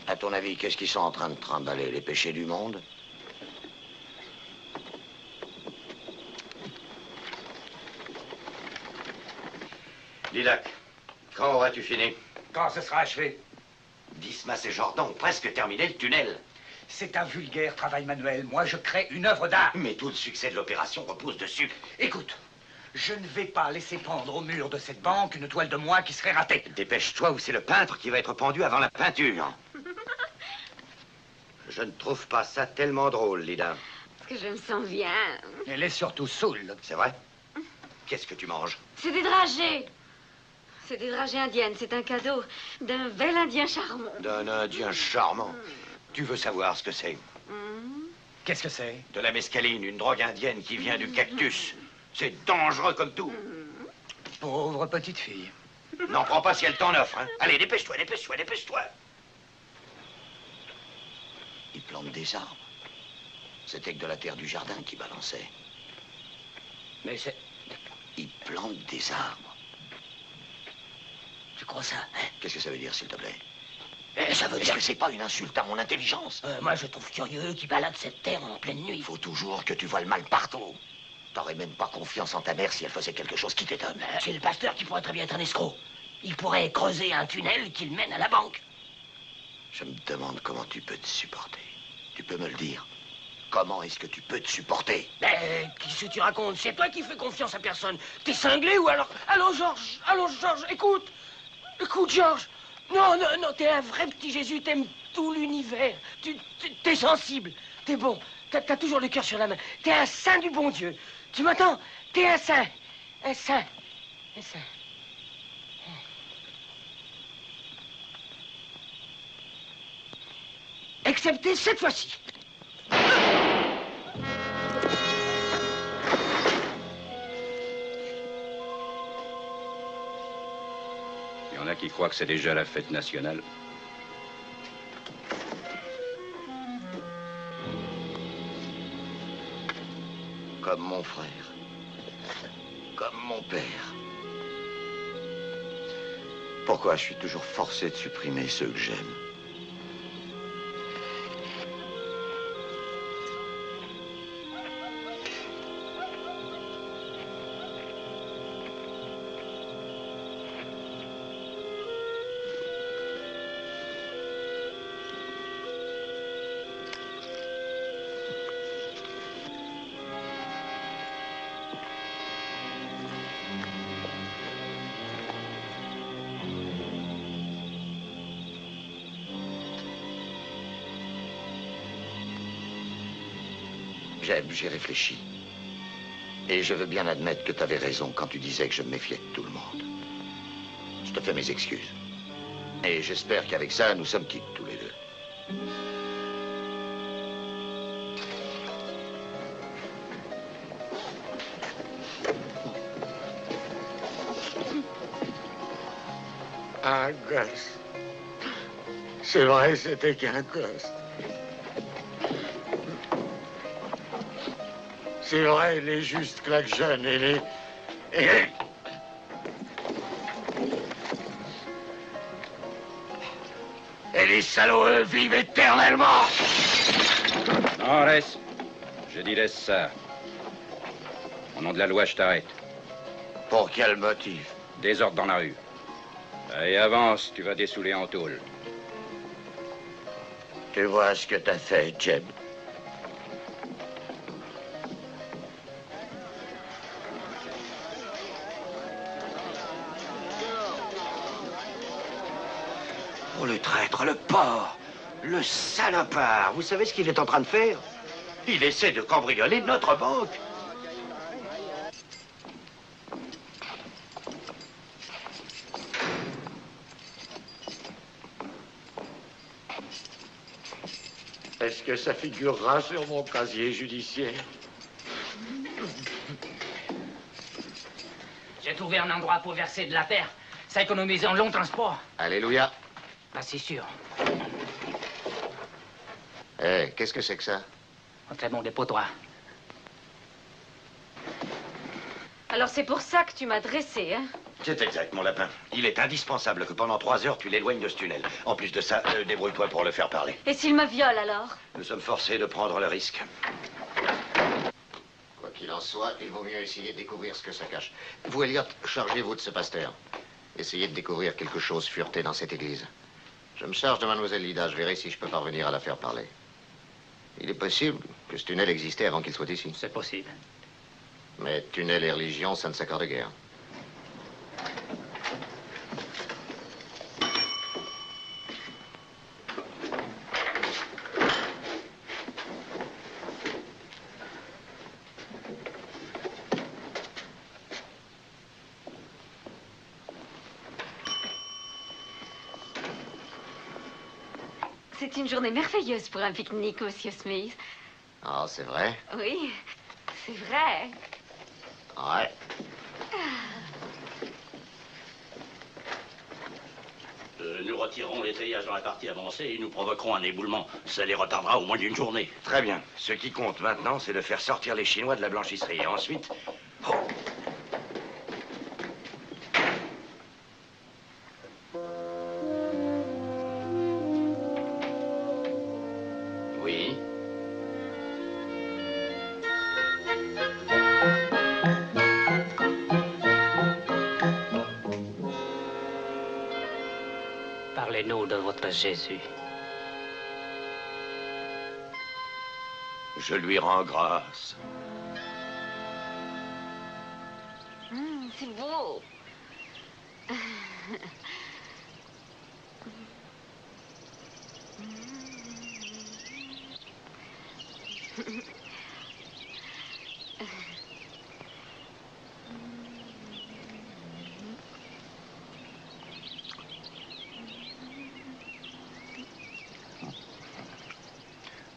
À ton avis, qu'est-ce qu'ils sont en train de trimballer? Les péchés du monde? Lilac, quand auras-tu fini? Quand ce sera achevé? Dismas et Jordan ont presque terminé le tunnel. C'est un vulgaire travail manuel. Moi, je crée une œuvre d'art. Mais tout le succès de l'opération repose dessus. Écoute, je ne vais pas laisser pendre au mur de cette banque une toile de moi qui serait ratée. Dépêche-toi ou c'est le peintre qui va être pendu avant la peinture. Je ne trouve pas ça tellement drôle, Lida. Parce que je me sens bien. Elle est surtout saoule. C'est vrai? Qu'est-ce que tu manges? C'est des dragées. C'est des dragées indiennes. C'est un cadeau d'un bel indien charmant. D'un indien charmant. Tu veux savoir ce que c'est? Qu'est-ce que c'est? De la mescaline, une drogue indienne qui vient du cactus. C'est dangereux comme tout. Pauvre petite fille. N'en prends pas si elle t'en offre, hein. Allez, dépêche-toi, dépêche-toi, dépêche-toi. Ils plantent des arbres. C'était que de la terre du jardin qui balançait. Mais c'est... Ils plantent des arbres. Tu crois ça, hein? Qu'est-ce que ça veut dire, s'il te plaît? Ça veut Est-ce dire que c'est pas une insulte à mon intelligence? Moi, je trouve curieux qu'ils baladent cette terre en pleine nuit. Il faut toujours que tu vois le mal partout. T'aurais même pas confiance en ta mère si elle faisait quelque chose qui t'étonne. C'est le pasteur qui pourrait très bien être un escroc. Il pourrait creuser un tunnel qui le mène à la banque. Je me demande comment tu peux te supporter. Tu peux me le dire? Comment est-ce que tu peux te supporter? Qu'est-ce que tu racontes? C'est toi qui fais confiance à personne. T'es cinglé ou alors... Allô, Georges! Allô, Georges, écoute! Écoute, Georges! Non, non, non, t'es un vrai petit Jésus, t'aimes tout l'univers. T'es sensible, t'es bon, t'as toujours le cœur sur la main. T'es un saint du bon Dieu. Tu m'entends? T'es un saint. Un saint. Un saint. Excepté cette fois-ci. Il y en a qui croient que c'est déjà la fête nationale. Comme mon frère. Comme mon père. Pourquoi je suis toujours forcé de supprimer ceux que j'aime? Jeb, j'ai réfléchi. Et je veux bien admettre que tu avais raison quand tu disais que je me méfiais de tout le monde. Je te fais mes excuses. Et j'espère qu'avec ça, nous sommes quittes tous les deux. Un gosse. C'est vrai, c'était qu'un gosse. C'est vrai, les justes claques jeunes et les... Et les salauds, eux, vivent éternellement. Non, laisse. Je dis laisse ça. Au nom de la loi, je t'arrête. Pour quel motif? Désordre dans la rue. Allez, avance, tu vas dessouler en tôle. Tu vois ce que t'as fait, Jeb? Oh, le traître, le porc, le salopard. Vous savez ce qu'il est en train de faire? Il essaie de cambrioler notre banque. Est-ce que ça figurera sur mon casier judiciaire? J'ai trouvé un endroit pour verser de la terre. Ça économise un long transport. Alléluia. Là, c'est sûr. Eh, qu'est-ce que c'est que ça? Un très bon dépotoir. Alors c'est pour ça que tu m'as dressé, hein? C'est exact, mon lapin. Il est indispensable que pendant 3 heures, tu l'éloignes de ce tunnel. En plus de ça, débrouille-toi pour le faire parler. Et s'il me viole, alors? Nous sommes forcés de prendre le risque. Quoi qu'il en soit, il vaut mieux essayer de découvrir ce que ça cache. Vous, Elliot, chargez-vous de ce pasteur. Essayez de découvrir quelque chose fureté dans cette église. Je me charge de mademoiselle Lida. Je verrai si je peux parvenir à la faire parler. Il est possible que ce tunnel existait avant qu'il soit ici. C'est possible. Mais tunnel et religion, ça ne s'accorde guère. C'est une journée merveilleuse pour un pique-nique, Monsieur Smith. Ah, c'est vrai? Oui, c'est vrai. Ouais. Nous retirerons l'étayage dans la partie avancée et nous provoquerons un éboulement. Ça les retardera au moins d'une journée. Très bien. Ce qui compte maintenant, c'est de faire sortir les Chinois de la blanchisserie. Et ensuite... Oh. Oui. Parlez-nous de votre Jésus. Je lui rends grâce. C'est beau.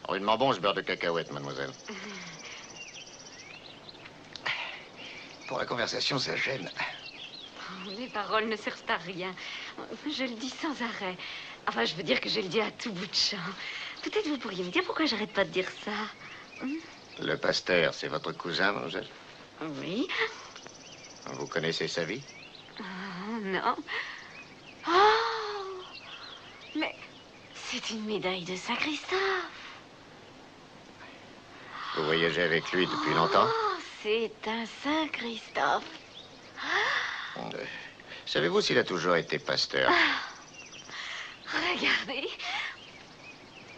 Rudement bon, ce beurre de cacahuète, mademoiselle. Pour la conversation, ça gêne. Les paroles ne servent à rien. Je le dis sans arrêt. Enfin, je veux dire que je le dis à tout bout de champ. Peut-être vous pourriez me dire pourquoi j'arrête pas de dire ça. Le pasteur, c'est votre cousin, mademoiselle? Oui. Vous connaissez sa vie? Oh, non. Oh! Mais c'est une médaille de Saint-Christophe. Vous voyagez avec lui depuis longtemps? Oh, c'est un Saint-Christophe. Savez-vous s'il a toujours été pasteur? Regardez.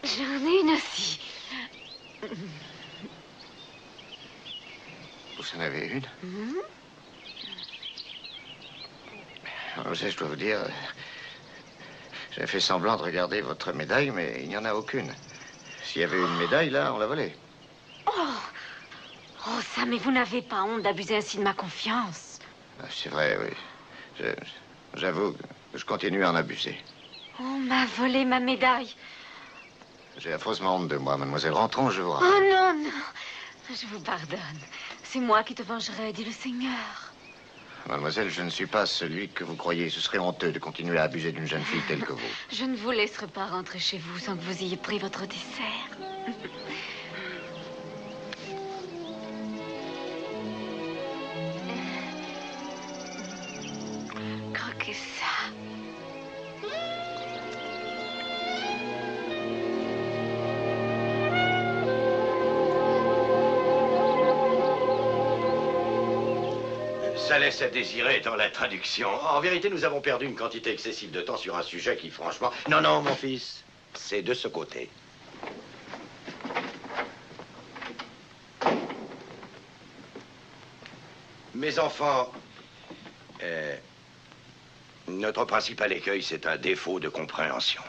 J'en ai une aussi. Vous en avez une? Je dois vous dire, j'ai fait semblant de regarder votre médaille, mais il n'y en a aucune. S'il y avait une médaille, là, on l'a volée. Oh, ça, mais vous n'avez pas honte d'abuser ainsi de ma confiance. C'est vrai, oui. J'avoue que je continue à en abuser. On m'a volé ma médaille. J'ai affreusement honte de moi, mademoiselle. Rentrons, je vous rappelle. Oh non, non. Je vous pardonne. C'est moi qui te vengerai, dit le Seigneur. Mademoiselle, je ne suis pas celui que vous croyez. Ce serait honteux de continuer à abuser d'une jeune fille telle que vous. Je ne vous laisserai pas rentrer chez vous sans que vous ayez pris votre dessert. Croquez ça. Ça laisse à désirer dans la traduction. En vérité, nous avons perdu une quantité excessive de temps sur un sujet qui, franchement... Non, non, mon fils, c'est de ce côté. Mes enfants, notre principal écueil, c'est un défaut de compréhension.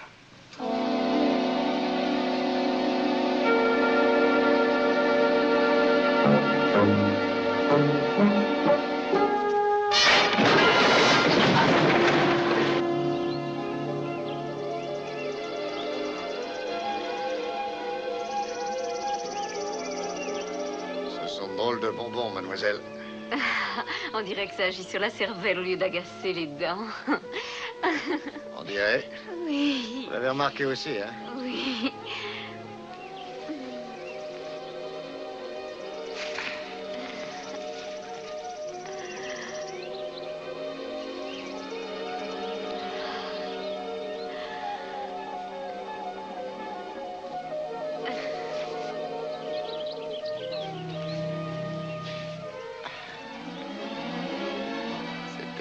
De bonbons, mademoiselle. On dirait que ça agit sur la cervelle au lieu d'agacer les dents. On dirait. Oui. Vous l'avez remarqué aussi, hein? Oui.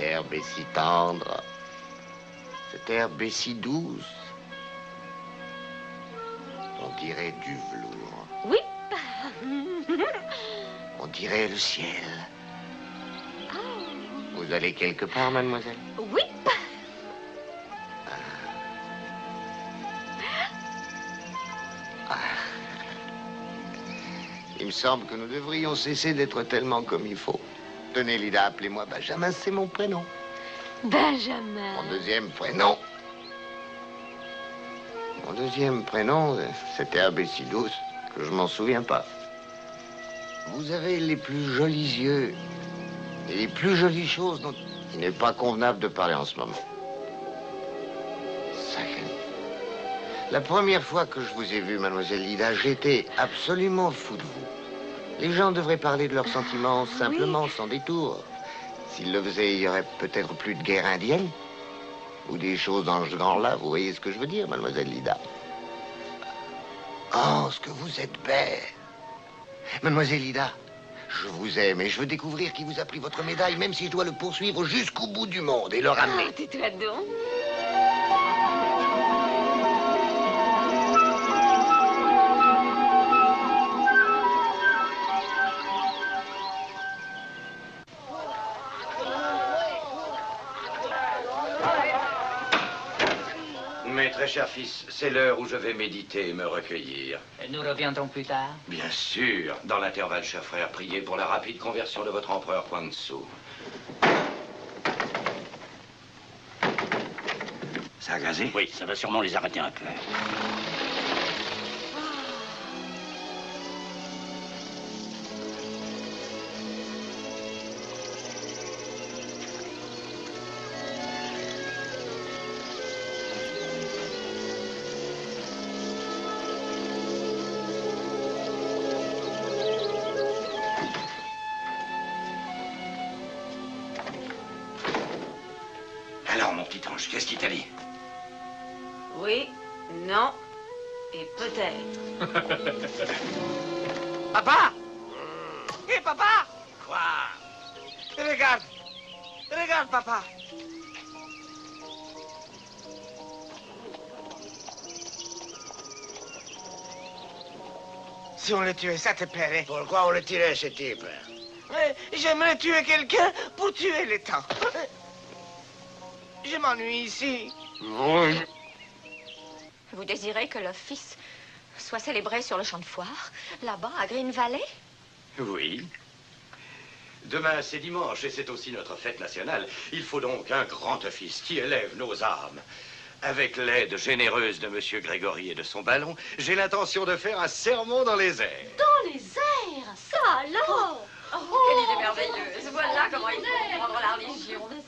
Herbe est si tendre, cette herbe est si douce, on dirait du velours. Oui. On dirait le ciel. Vous allez quelque part, mademoiselle? Oui. Il me semble que nous devrions cesser d'être tellement comme il faut. Tenez, Lida, appelez-moi Benjamin, c'est mon prénom. Benjamin. Mon deuxième prénom. Mon deuxième prénom, cette herbe est si douce que je m'en souviens pas. Vous avez les plus jolis yeux et les plus jolies choses dont il n'est pas convenable de parler en ce moment. Sacré. La première fois que je vous ai vu, mademoiselle Lida, j'étais absolument fou de vous. Les gens devraient parler de leurs sentiments simplement, sans détour. S'ils le faisaient, il y aurait peut-être plus de guerre indienne. Ou des choses dans ce genre-là. Vous voyez ce que je veux dire, mademoiselle Lida? Oh, ce que vous êtes belle. Mademoiselle Lida, je vous aime et je veux découvrir qui vous a pris votre médaille, même si je dois le poursuivre jusqu'au bout du monde et le ramener. Ah, tais-toi donc. Mes très chers fils, c'est l'heure où je vais méditer et me recueillir. Nous reviendrons plus tard. Bien sûr. Dans l'intervalle, chers frères, priez pour la rapide conversion de votre empereur Kwangtsu. Ça a gazé? Oui, ça va sûrement les arrêter un peu. Alors, mon petit ange, qu'est-ce qui t'a dit? Oui, non et peut-être. Papa! Hé, papa! Quoi? Regarde! Regarde, papa! Si on le tuait, ça te plairait? Pourquoi on le tirait, ce type? J'aimerais tuer quelqu'un pour tuer le temps. Je m'ennuie ici. Vous désirez que l'office soit célébré sur le champ de foire, là-bas, à Green Valley? Oui. Demain, c'est dimanche et c'est aussi notre fête nationale. Il faut donc un grand office qui élève nos âmes. Avec l'aide généreuse de Monsieur Grégory et de son ballon, j'ai l'intention de faire un sermon dans les airs. Dans les airs, ça alors. Oh, quelle idée merveilleuse. Voilà comment il faut prendre la religion, n'est-ce pas?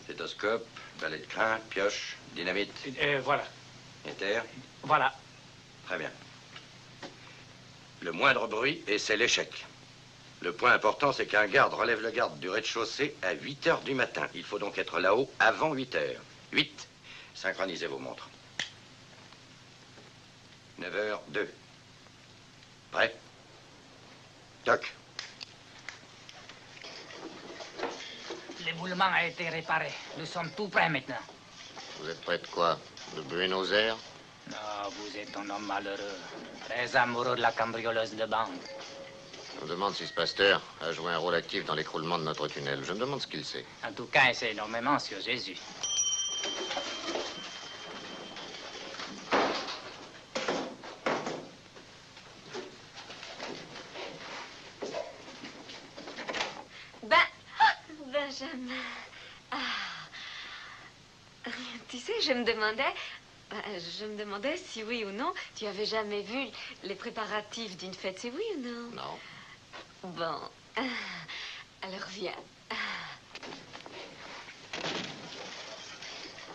Stéthoscope, balai de crin, pioche, dynamite. Voilà. Éther. Voilà. Très bien. Le moindre bruit et c'est l'échec. Le point important, c'est qu'un garde relève le garde du rez-de-chaussée à 8 heures du matin. Il faut donc être là-haut avant 8 heures. 8. Synchronisez vos montres. 9h02. Prêt? Toc. L'éboulement a été réparé. Nous sommes tout prêts maintenant. Vous êtes près de quoi? De Buenos Aires? Non, vous êtes un homme malheureux. Très amoureux de la cambrioleuse de banque. Je me demande si ce pasteur a joué un rôle actif dans l'écroulement de notre tunnel. Je me demande ce qu'il sait. En tout cas, il sait énormément sur Jésus. Benjamin. Ah. Tu sais, je me demandais si oui ou non, tu avais jamais vu les préparatifs d'une fête, c'est oui ou non? Non. Bon. Alors viens.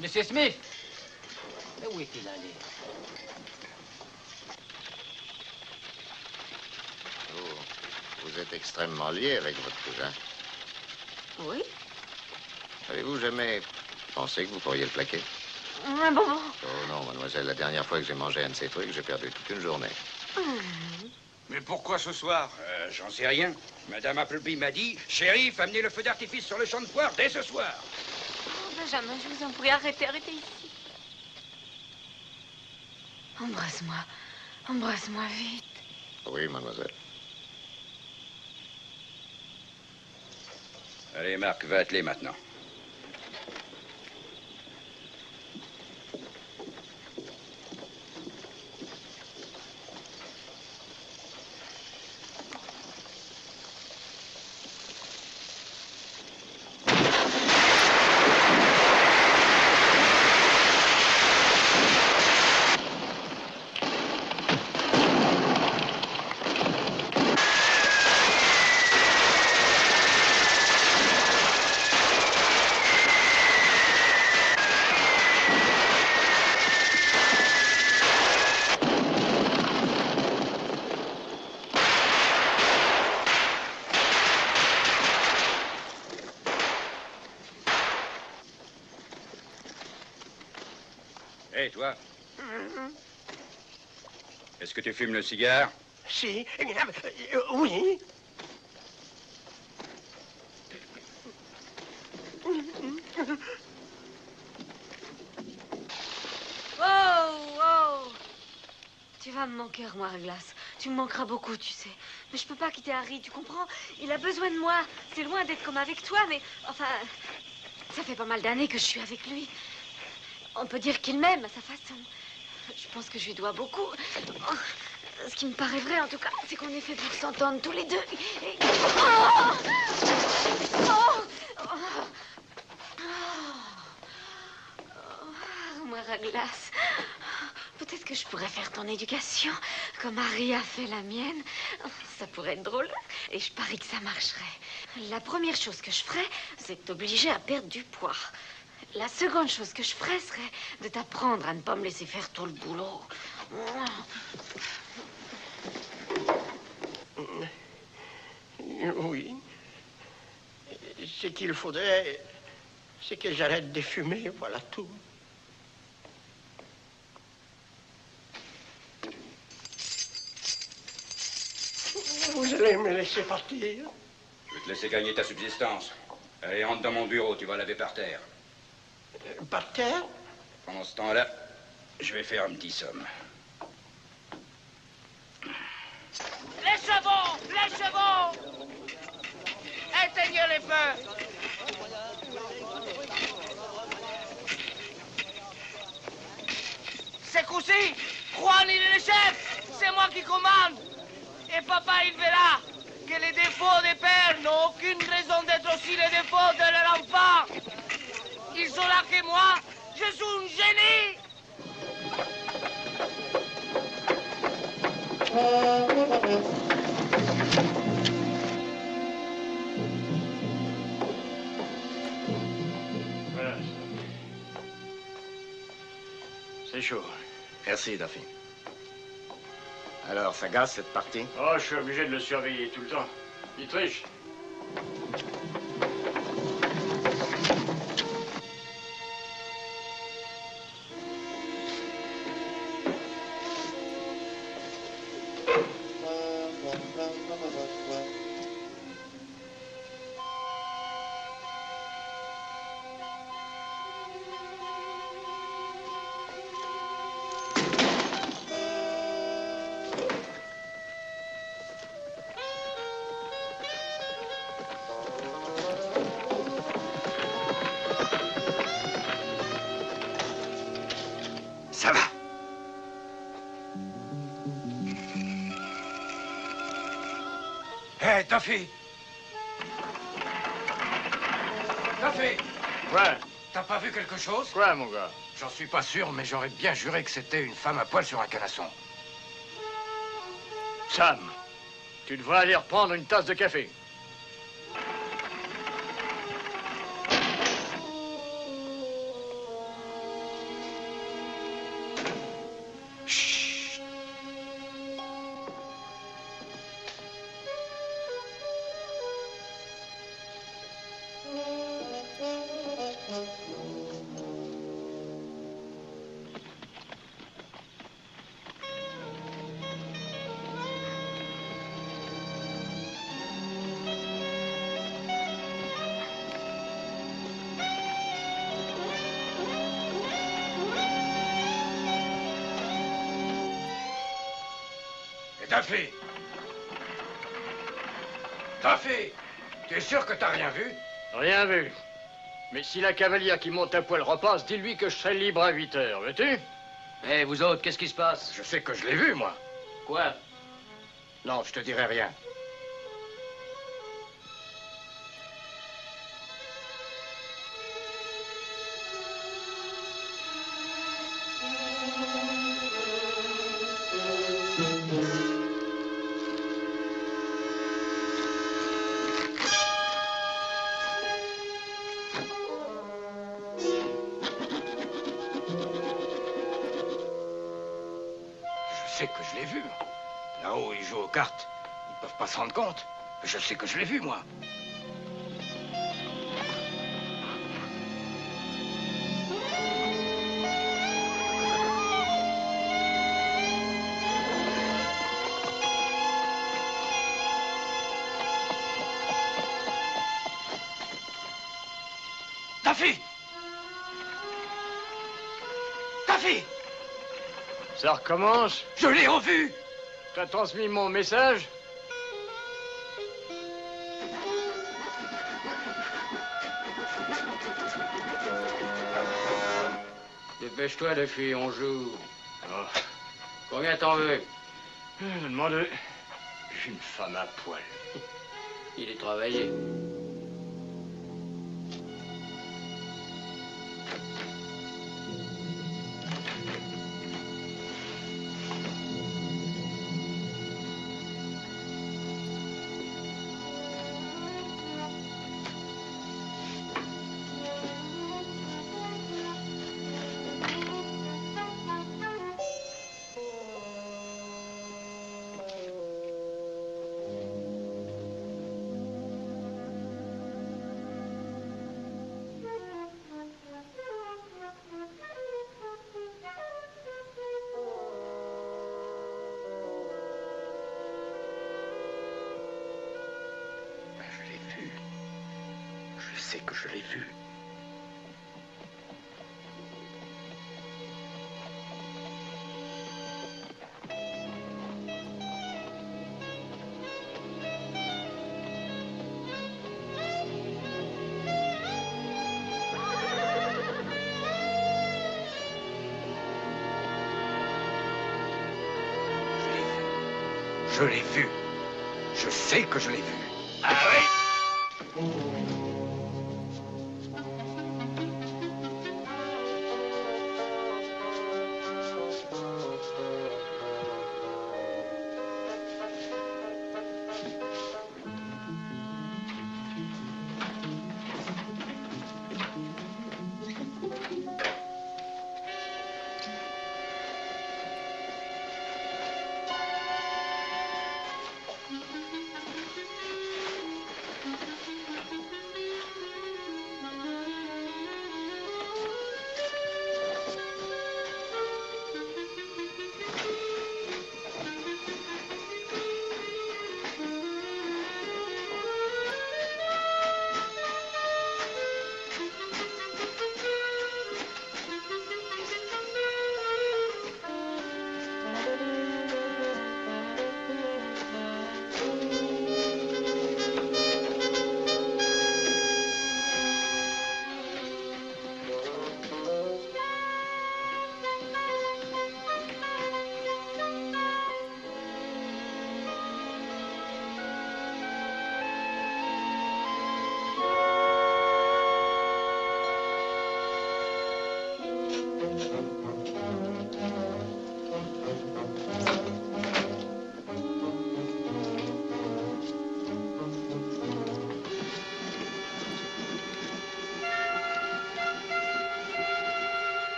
Monsieur Smith! Mais où est-il allé? Vous êtes extrêmement lié avec votre cousin. Oui? Avez-vous jamais pensé que vous pourriez le plaquer? Ah, bon. Oh non, mademoiselle, la dernière fois que j'ai mangé un de ces trucs, j'ai perdu toute une journée. Mais pourquoi ce soir? J'en sais rien. Madame Appleby m'a dit, shérif, amenez le feu d'artifice sur le champ de poire dès ce soir. Oh, Benjamin, je vous en prie, arrêtez ici. Embrasse-moi. Embrasse-moi vite. Oui, mademoiselle. Allez, Marc, va atteler maintenant. Hé, toi, est-ce que tu fumes le cigare? Si. Oui. Oh. Tu vas me manquer, armoire à glace. Tu me manqueras beaucoup, tu sais. Mais je peux pas quitter Harry, tu comprends? Il a besoin de moi. C'est loin d'être comme avec toi, mais enfin, ça fait pas mal d'années que je suis avec lui. On peut dire qu'il m'aime à sa façon. Je pense que je lui dois beaucoup. Oh, ce qui me paraît vrai, en tout cas, c'est qu'on est fait pour s'entendre tous les deux. Et... Armoire à glace. Peut-être que je pourrais faire ton éducation, comme Harry a fait la mienne. Ça pourrait être drôle. Et je parie que ça marcherait. La première chose que je ferais, c'est de t'obliger à perdre du poids. La seconde chose que je ferais serait de t'apprendre à ne pas me laisser faire tout le boulot. Oui. Ce qu'il faudrait, c'est que j'arrête de fumer, voilà tout. Vous allez me laisser partir? Je vais te laisser gagner ta subsistance. Allez, rentre dans mon bureau, tu vas laver par terre. Par terre? Pendant ce temps-là, je vais faire un petit somme. Les chevaux! Les chevaux! Éteignez les feux! C'est cousu! Juan, il est le chef! C'est moi qui commande! Et papa, il verra que les défauts des pères n'ont aucune raison d'être aussi les défauts de leur enfant! Ils sont là que moi! Je suis un génie! Voilà. C'est chaud. Merci, Duffy. Alors, ça gaze, cette partie? Oh, je suis obligé de le surveiller tout le temps. Il triche. Ça va. Hé, Duffy! Duffy! Ouais. T'as pas vu quelque chose? Quoi, mon gars? J'en suis pas sûr, mais j'aurais bien juré que c'était une femme à poil sur un canasson. Sam, tu devrais aller reprendre une tasse de café. Duffy! Duffy! Tu es sûr que t'as rien vu? Rien vu. Mais si la cavalière qui monte à poil repasse, dis-lui que je serai libre à 8 heures, veux-tu? Eh, vous autres, qu'est-ce qui se passe? Je sais que je l'ai vu, moi. Quoi? Non, je te dirai rien. Je sais que je l'ai vu. Là-haut, ils jouent aux cartes. Ils peuvent pas se rendre compte. Je sais que je l'ai vu, moi. Duffy! Duffy! Ça recommence? Je l'ai revu! T'as transmis mon message? Dépêche-toi, Duffy, on joue. Oh. Combien t'en veux? Je demande une femme à poil. Il est travaillé. Je sais que je l'ai vu. Je l'ai vu. Je sais que je l'ai vu. Ah oui?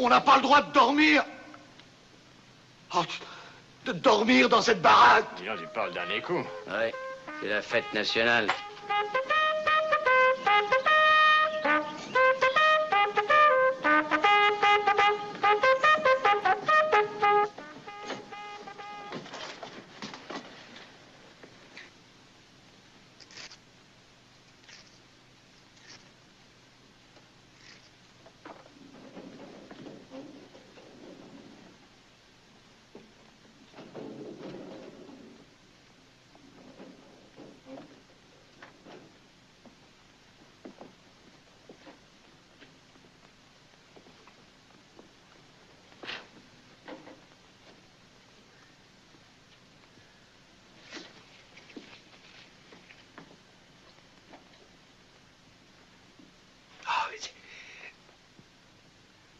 On n'a pas le droit de dormir. Oh, de dormir dans cette baraque. Dis donc, tu parles d'un écho. Ouais, c'est la fête nationale.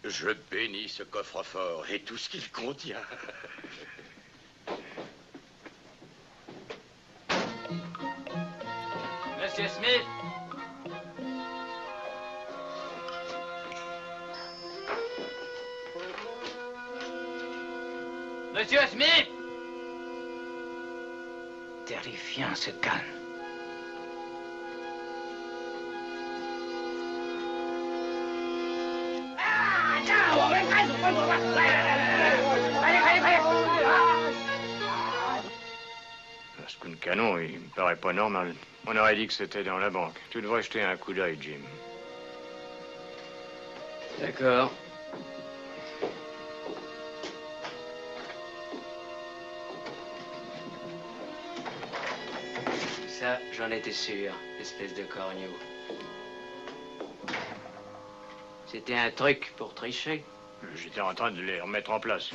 Je bénis ce coffre-fort et tout ce qu'il contient. Monsieur Smith. Monsieur Smith. Terrifiant ce calme. Ce coup de canon, il me paraît pas normal. On aurait dit que c'était dans la banque. Tu devrais jeter un coup d'œil, Jim. D'accord. Ça, j'en étais sûr, espèce de corneau. C'était un truc pour tricher. J'étais en train de les remettre en place.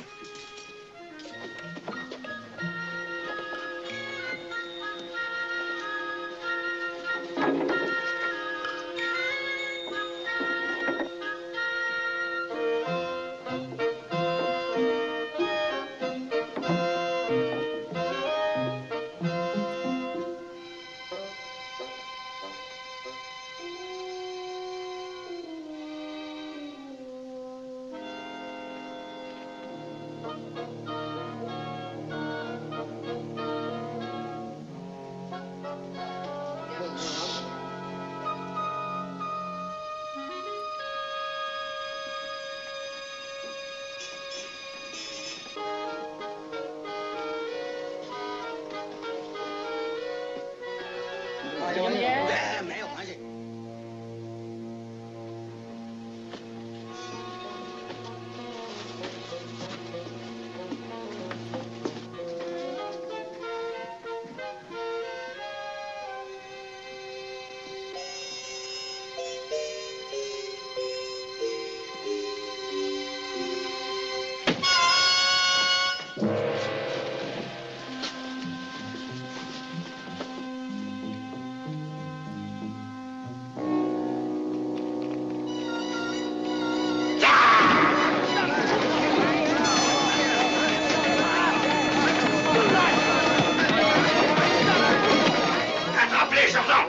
Attrape-les, Jordan!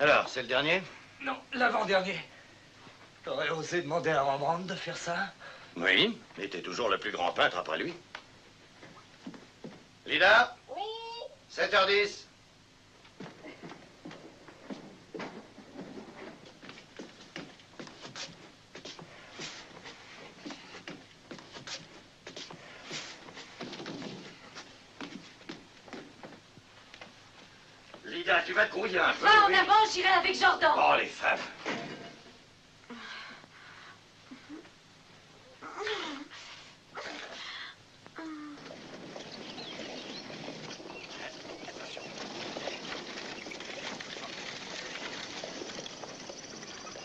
Alors, c'est le dernier? Non, l'avant-dernier. T'aurais osé demander à Rembrandt de faire ça? Oui, il était toujours le plus grand peintre après lui. Lida? Oui? 7h10. Lida, tu vas te grouiller un peu. Va en oui. avant, j'irai avec Jordan. Oh, les femmes.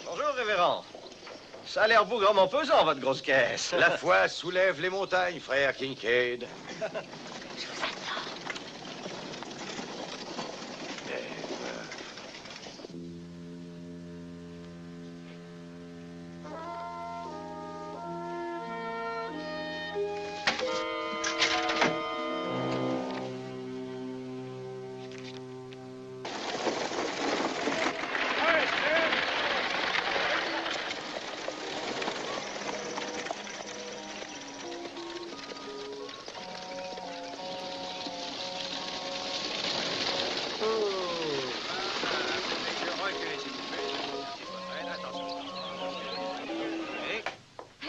Bonjour, révérend. Ça a l'air bougrement pesant, votre grosse caisse. La foi soulève les montagnes, frère Kincaid.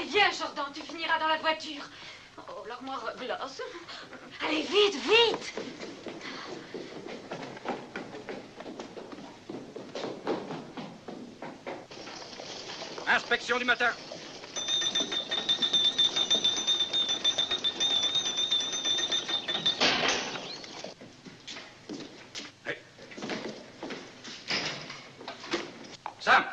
Viens, Jordan, tu finiras dans la voiture. Oh, l'armoire à glace. Allez, vite, vite! Inspection du matin. Hey. Sam.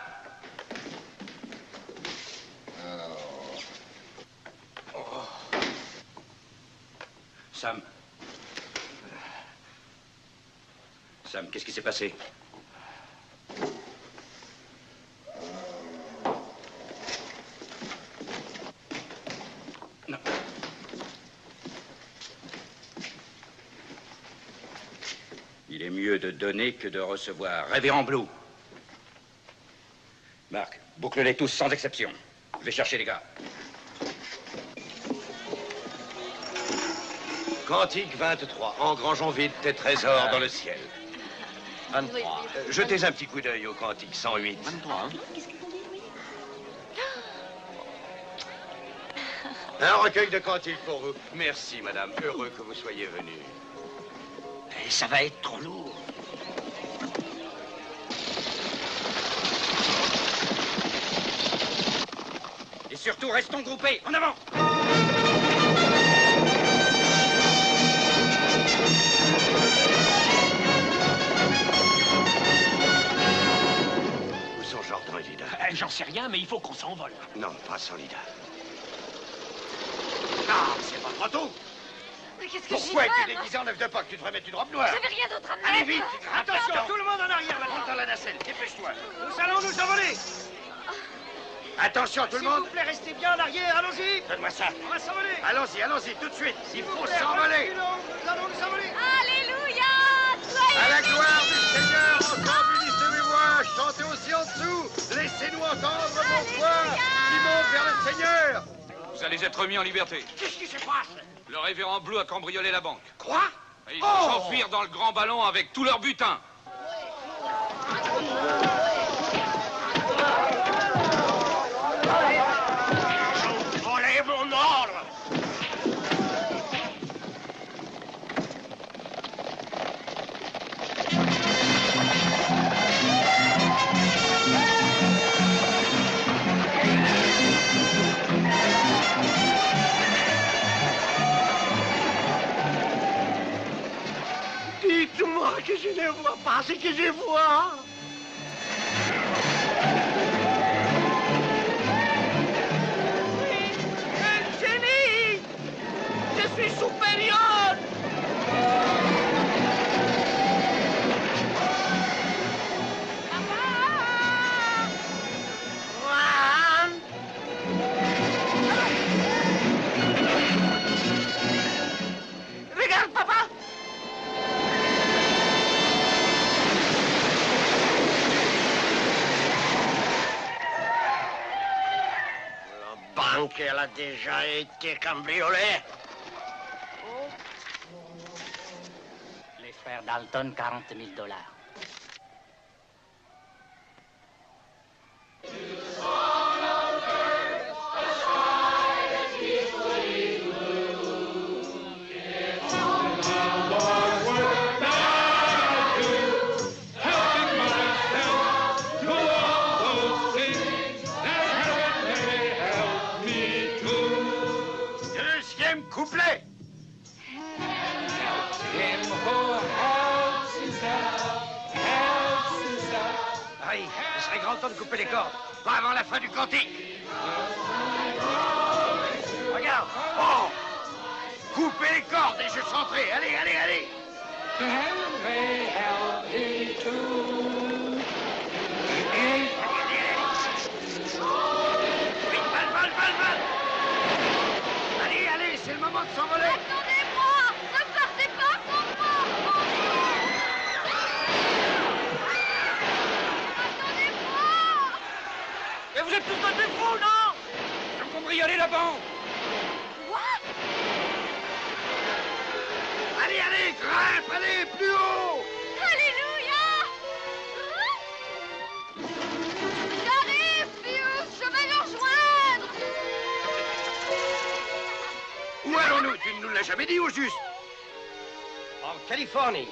Sam. Sam, qu'est-ce qui s'est passé? Non. Il est mieux de donner que de recevoir. Révérend Blue. Marc, boucle-les tous sans exception. Je vais chercher les gars. Cantique 23. Engrangeons vite tes trésors dans le ciel. 23. Jetez un petit coup d'œil au cantique 108. 23. Un recueil de cantiques pour vous. Merci, madame. Heureux que vous soyez venue. Et ça va être trop lourd. Et surtout, restons groupés. En avant! Ben, j'en sais rien, mais il faut qu'on s'envole. Non, pas sans Lida. Non, c'est pas trop tôt. Mais qu'est-ce que Pourquoi j'y es-tu fais, moi? déguisé en œuf de Pâques? Tu devrais mettre une robe noire. J'avais rien d'autre à mettre. Allez vite. Attention, tout le monde en arrière, maintenant. Monte dans la nacelle, dépêche-toi. Nous allons nous envoler. Attention, tout le S'il monde. vous plaît, restez bien en arrière, allons-y. Donne-moi ça. On va s'envoler. Allons-y, tout de suite. Il faut S'il vous plaît, s'envoler. reculons. Nous allons nous envoler. Alléluia! Soyez À la bénis. gloire du Seigneur, ensemble unissez mes voix, chantez aussi en dessous. Laissez-nous entendre vos voix qui montent vers le Seigneur. Vous allez être mis en liberté. Qu'est-ce qui se passe? Le révérend Blue a cambriolé la banque. Quoi? Et ils vont s'enfuir dans le grand ballon avec tout leur butin. Volez mon ordre. Dites-moi que je ne vois pas ce que je vois. Un génie! Je suis supérieur! Regarde, papa! La banque, elle a déjà été cambriolée. Les frères Dalton, 40 000 $. Deuxième couplet. Oui, il serait grand temps de couper les cordes. Pas avant la fin du cantique. Regarde! Oh! Coupez les cordes et je chanterai. Allez, allez, allez. Vite, val. Allez, allez, c'est le moment de s'envoler. Attendez-moi! Ne partez pas sans moi! Attendez-moi! Mais vous êtes tous un peu fous, non? Ils ont cambriolé la banque. What? Allez, allez, grimpe, allez, plus haut. Alléluia! J'arrive, Pius! Je vais le rejoindre! Où allons-nous? Tu ne nous l'as jamais dit au juste. En Californie.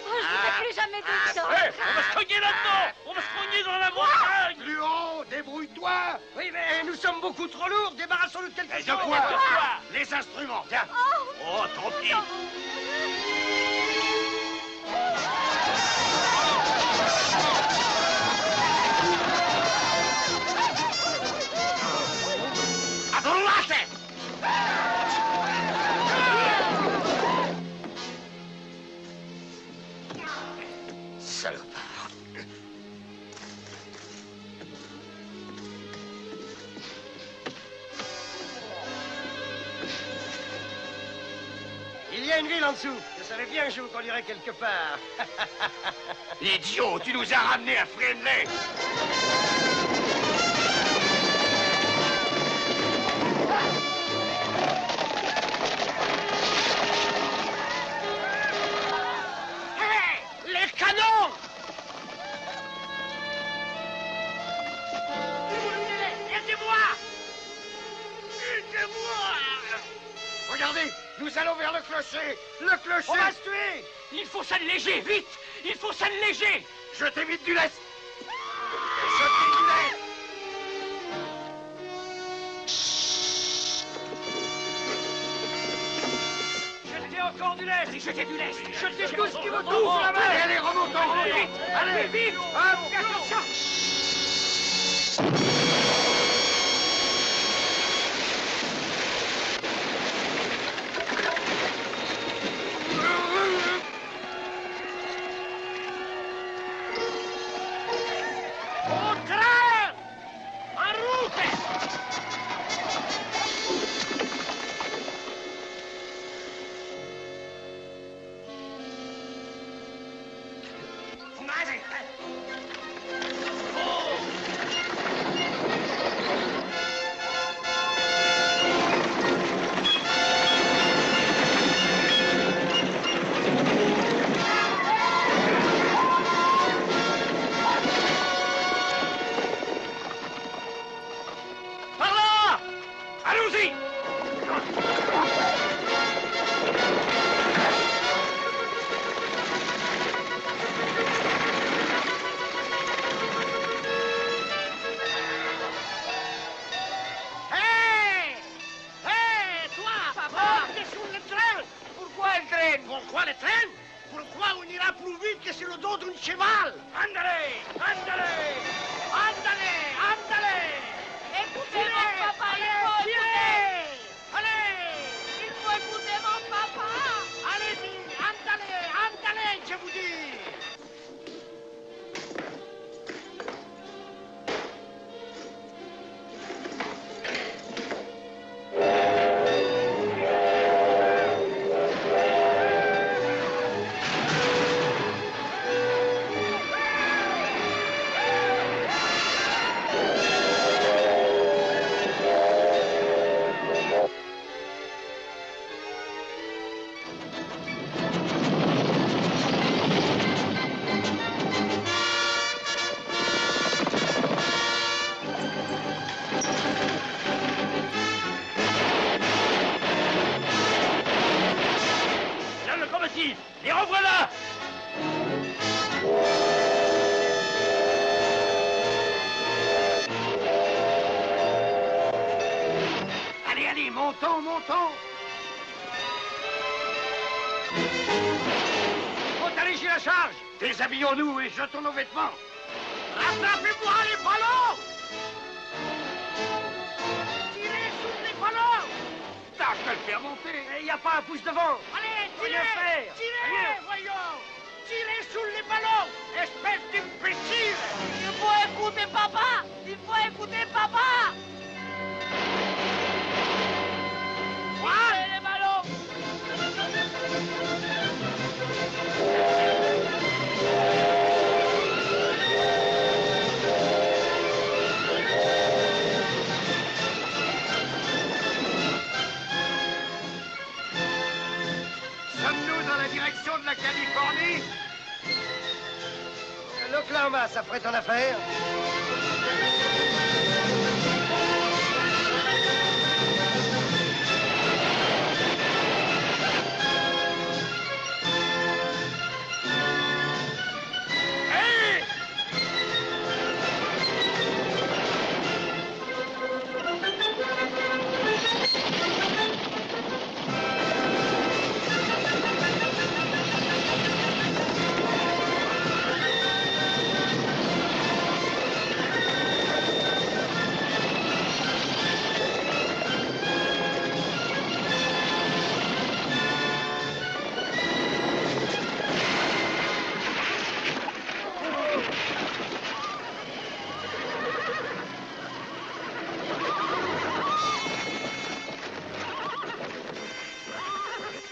Oh, je ne fais plus jamais de ça! On va se cogner là-dedans! On va se cogner dans la montagne! Plus haut, débrouille-toi. Oui, mais nous sommes beaucoup trop lourds. Débarrassons-nous de quelque Et chose. de quoi? Les instruments, tiens. Oh, tant pis. Adorate! Salopard. Il y a une ville en dessous. Je savais bien que je vous conduirais quelque part. Idiot, tu nous as ramenés à Friendly. Les canons! Aidez-moi! Aidez-moi! Regardez, nous allons vers le clocher. Le clocher. On va se tuer! Il faut s'alléger, vite! Il faut s'alléger! Jetez vite du lest. Je tête! Jetez encore du lest! Jetez du lest! Jetez tout ce qui vous Ouvre trouve la main! Allez, remontons, remontons! Allez, vite! Hop, attention! Contraire! En route! Par là! Allons-y! Hé! Hé, toi! Papa! T'es sur le train! Pourquoi le train? Pourquoi le train? Pourquoi on ira plus vite que sur le dos d'un cheval? Andale! Andale! Andale! Andale! Écoutez mon papa, il faut Tirez! écouter. Allez! Il faut écouter mon papa. Allez-y! Andale! Andale, je vous dis! La locomotive! Les revoilà! Allez, allez, montons, montons! Faut alléger la charge! Déshabillons-nous et jetons nos vêtements! Rattrapez-moi les ballons! Tirez sur les ballons! Tâche de le faire monter! Il n'y a pas un pouce devant! Allez, tirez! Rien faire. Tirez, Rien. voyons! Tirez sur les ballons! Espèce d'imbécile! Il faut écouter papa. Il faut écouter papa. Tirez les ballons. Sommes-nous dans la direction de la Californie? L'Oklahoma, ça ferait ton affaire? Hey!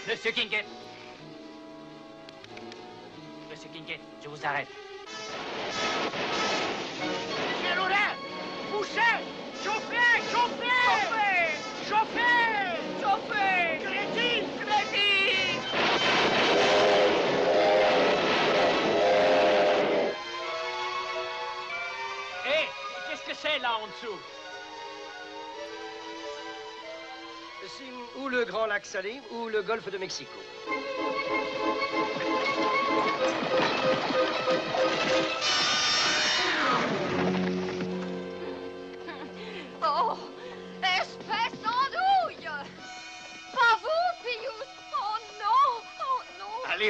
Monsieur Kincaid. Monsieur Kincaid, je vous arrête. Quel horaire! Poussez! Chauffez! Chauffez! Chauffez! Chauffez! Crétine! Crétine! Hé, qu'est-ce que c'est là en dessous? C'est ou le Grand Lac Salé ou le Golfe de Mexico.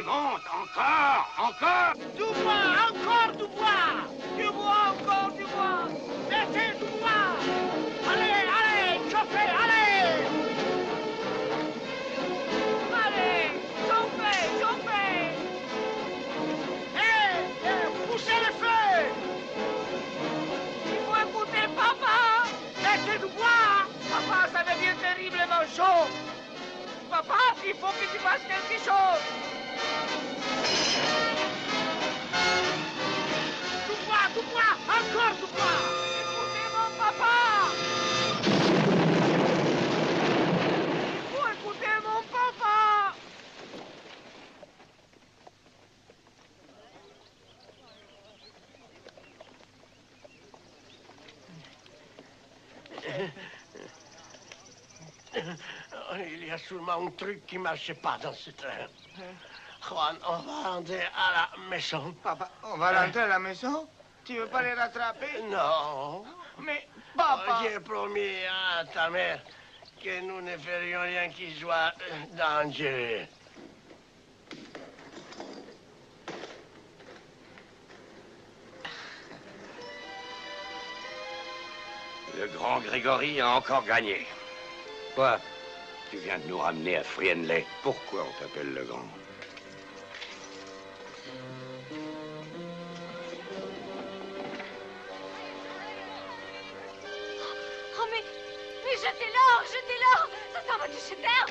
Allez, monte, encore. Du bois, encore du bois. Du bois, encore du bois. Mettez du bois. Allez, chauffez, allez. Allez, chauffez. Poussez le feu. Il faut écouter papa. Mettez du bois. Papa, ça devient terriblement chaud. Papa, il faut que tu fasses quelque chose. Du bois, encore du bois. Écoutez mon papa. Il faut écouter mon papa. Il y a sûrement un truc qui ne marche pas dans ce train. Juan, on va rentrer à la maison. Papa, on va rentrer à la maison? Tu veux pas les rattraper? Non. Mais, papa... J'ai promis à ta mère que nous ne ferions rien qui soit dangereux. Le grand Grégory a encore gagné. Quoi? Tu viens de nous ramener à Friendley. Pourquoi on t'appelle le grand? Oh, mais jetez-la. Ça s'en va toucher terre.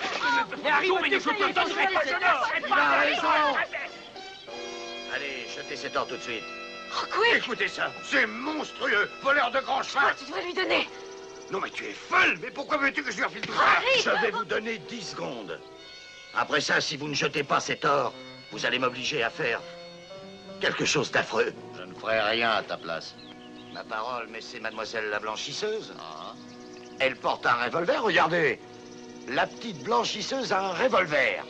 Mais arrête, je te donnerai pas, je ne serai pas raison. Allez, jetez cet or tout de suite. Oh, quick. Écoutez ça, c'est monstrueux, voleur de grand cheval. Tu dois lui donner. Non, mais tu es folle. Mais pourquoi veux-tu que je lui refile tout ça? Harry, Je vais vous donner 10 secondes. Après ça, si vous ne jetez pas cet or, vous allez m'obliger à faire quelque chose d'affreux. Je ne ferai rien à ta place. Ma parole, mais c'est mademoiselle la blanchisseuse. Elle porte un revolver, regardez. La petite blanchisseuse a un revolver.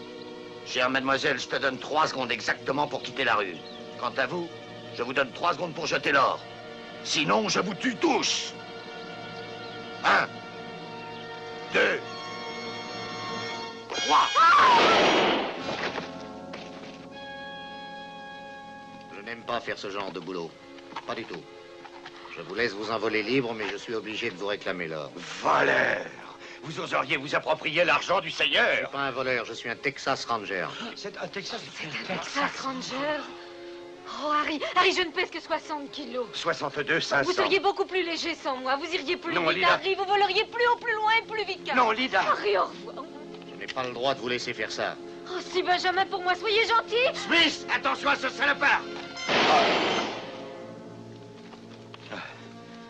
Chère mademoiselle, je te donne 3 secondes exactement pour quitter la rue. Quant à vous, je vous donne 3 secondes pour jeter l'or. Sinon, je vous tue tous. 1, 2, 3. Je n'aime pas faire ce genre de boulot. Pas du tout. Je vous laisse vous envoler libre, mais je suis obligé de vous réclamer l'or. Voleur! Vous oseriez vous approprier l'argent du Je ne Seigneur? suis pas un voleur, je suis un Texas Ranger. C'est un Texas. Texas Ranger. Oh, Harry, je ne pèse que 60 kilos. 62 500. Vous seriez beaucoup plus léger sans moi. Vous iriez plus Non, vite, Lida. Harry. Vous voleriez plus haut, plus loin et plus vite qu'Harry. Non, Lida. Harry, au revoir. Je n'ai pas le droit de vous laisser faire ça. Oh, si Benjamin pour moi. Soyez gentil. Smith, attention à ce salopard!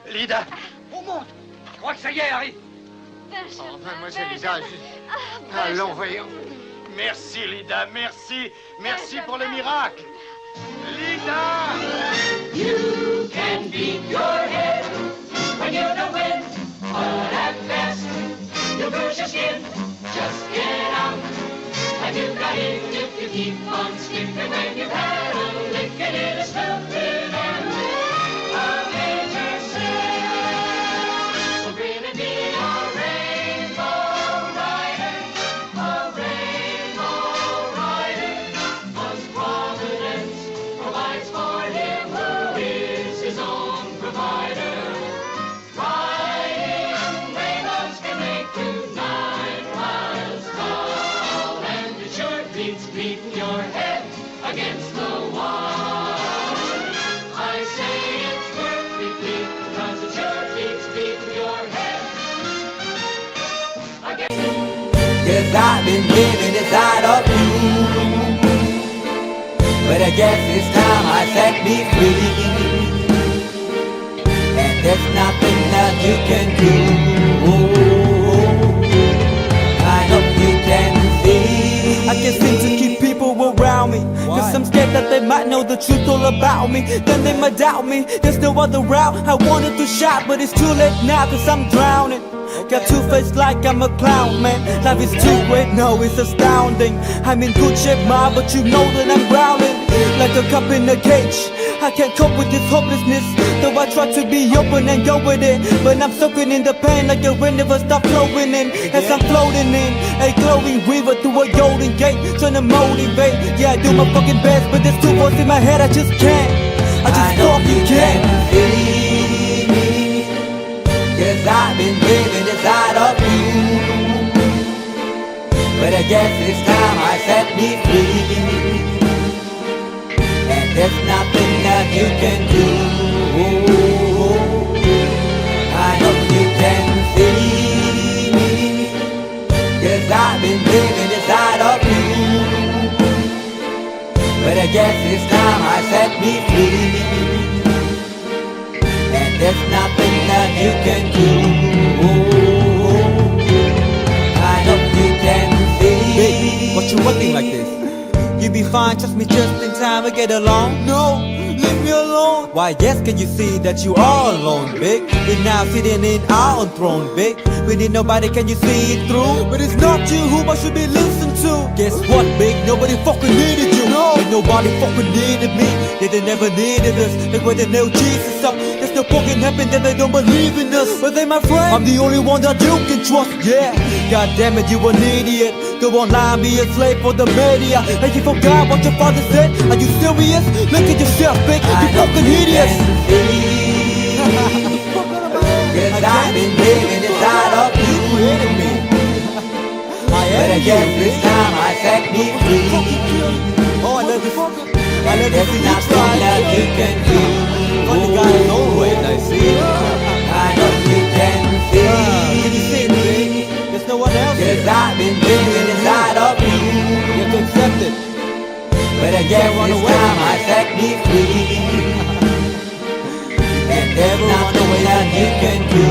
Lida! On monte. Je crois que ça y est, Harry. Benjamin, Mademoiselle Benjamin. Lisa, allons, voyons. Merci, Lida, merci. Merci pour le miracle. Lida! You can beat your head when you don't win, but at best you'll bruise your skin. Just get out, and you've got in if you keep on skipping when you've had a lick and it is filthy and a major sin. So really be a rainbow rider, 'cause Providence provides for him who is his own provider. Riding rainbows can make you 9 miles tall, and it sure beats beating your head against the wall. I say it's worth repeat, 'cause it sure beats beating your head against. 'Cause I've been living inside of you, but I guess it's time I set me free, and there's nothing that you can do. I hope you can see. I can't seem to keep people around me, 'cause I'm scared that they might know the truth all about me. Then they might doubt me. There's no other route. I wanted to shout, but it's too late now, 'cause I'm drowning. Got two face like I'm a clown, man. Life is too great, no, it's astounding. I'm in good shape, ma, but you know that I'm drowning like a cup in a cage. I can't cope with this hopelessness, though I try to be open and go with it. But I'm soaking in the pain like the wind never stop flowing in. As I'm floating in a glowing river through a golden gate, trying to motivate. Yeah, I do my fucking best, but there's two voices in my head, I just can't. I just fucking can't. See me, 'cause I've been living inside of you. But I guess this time I set me free. And there's nothing that you can do. I know you can see me, 'cause I've been living inside of you. But I guess this time I set me free. And there's nothing that you can do. I know you can see. Baby, what you looking like this? You be fine, trust me, just in time to get along. No, leave me alone. Why, yes, can you see that you are alone, big? We're now sitting in our own throne, big. We need nobody, can you see it through? But it's not you who I should be listening to. Guess what, big? Nobody fucking needed you. No, and nobody fucking needed me. They never needed us. Like when they nailed Jesus up, there's no fucking heaven, then they don't believe in us. But they my friend, I'm the only one that you can trust. Yeah, god damn it, you an idiot. Go online, be a slave for the media. And you forgot what your father said? Are you serious? Look at yourself, big. You fucking hideous. 'Cause I've been living inside of you. But I guess this time I set me free. Oh, I love this. I love There's nothing that you can do. Funny guy is always, I see. I know you can see. Can you see it, big? There's no one else. 'Cause I've been living inside of you. You have to accept it. But I guess this time I set me free. And there's nothing that you can do.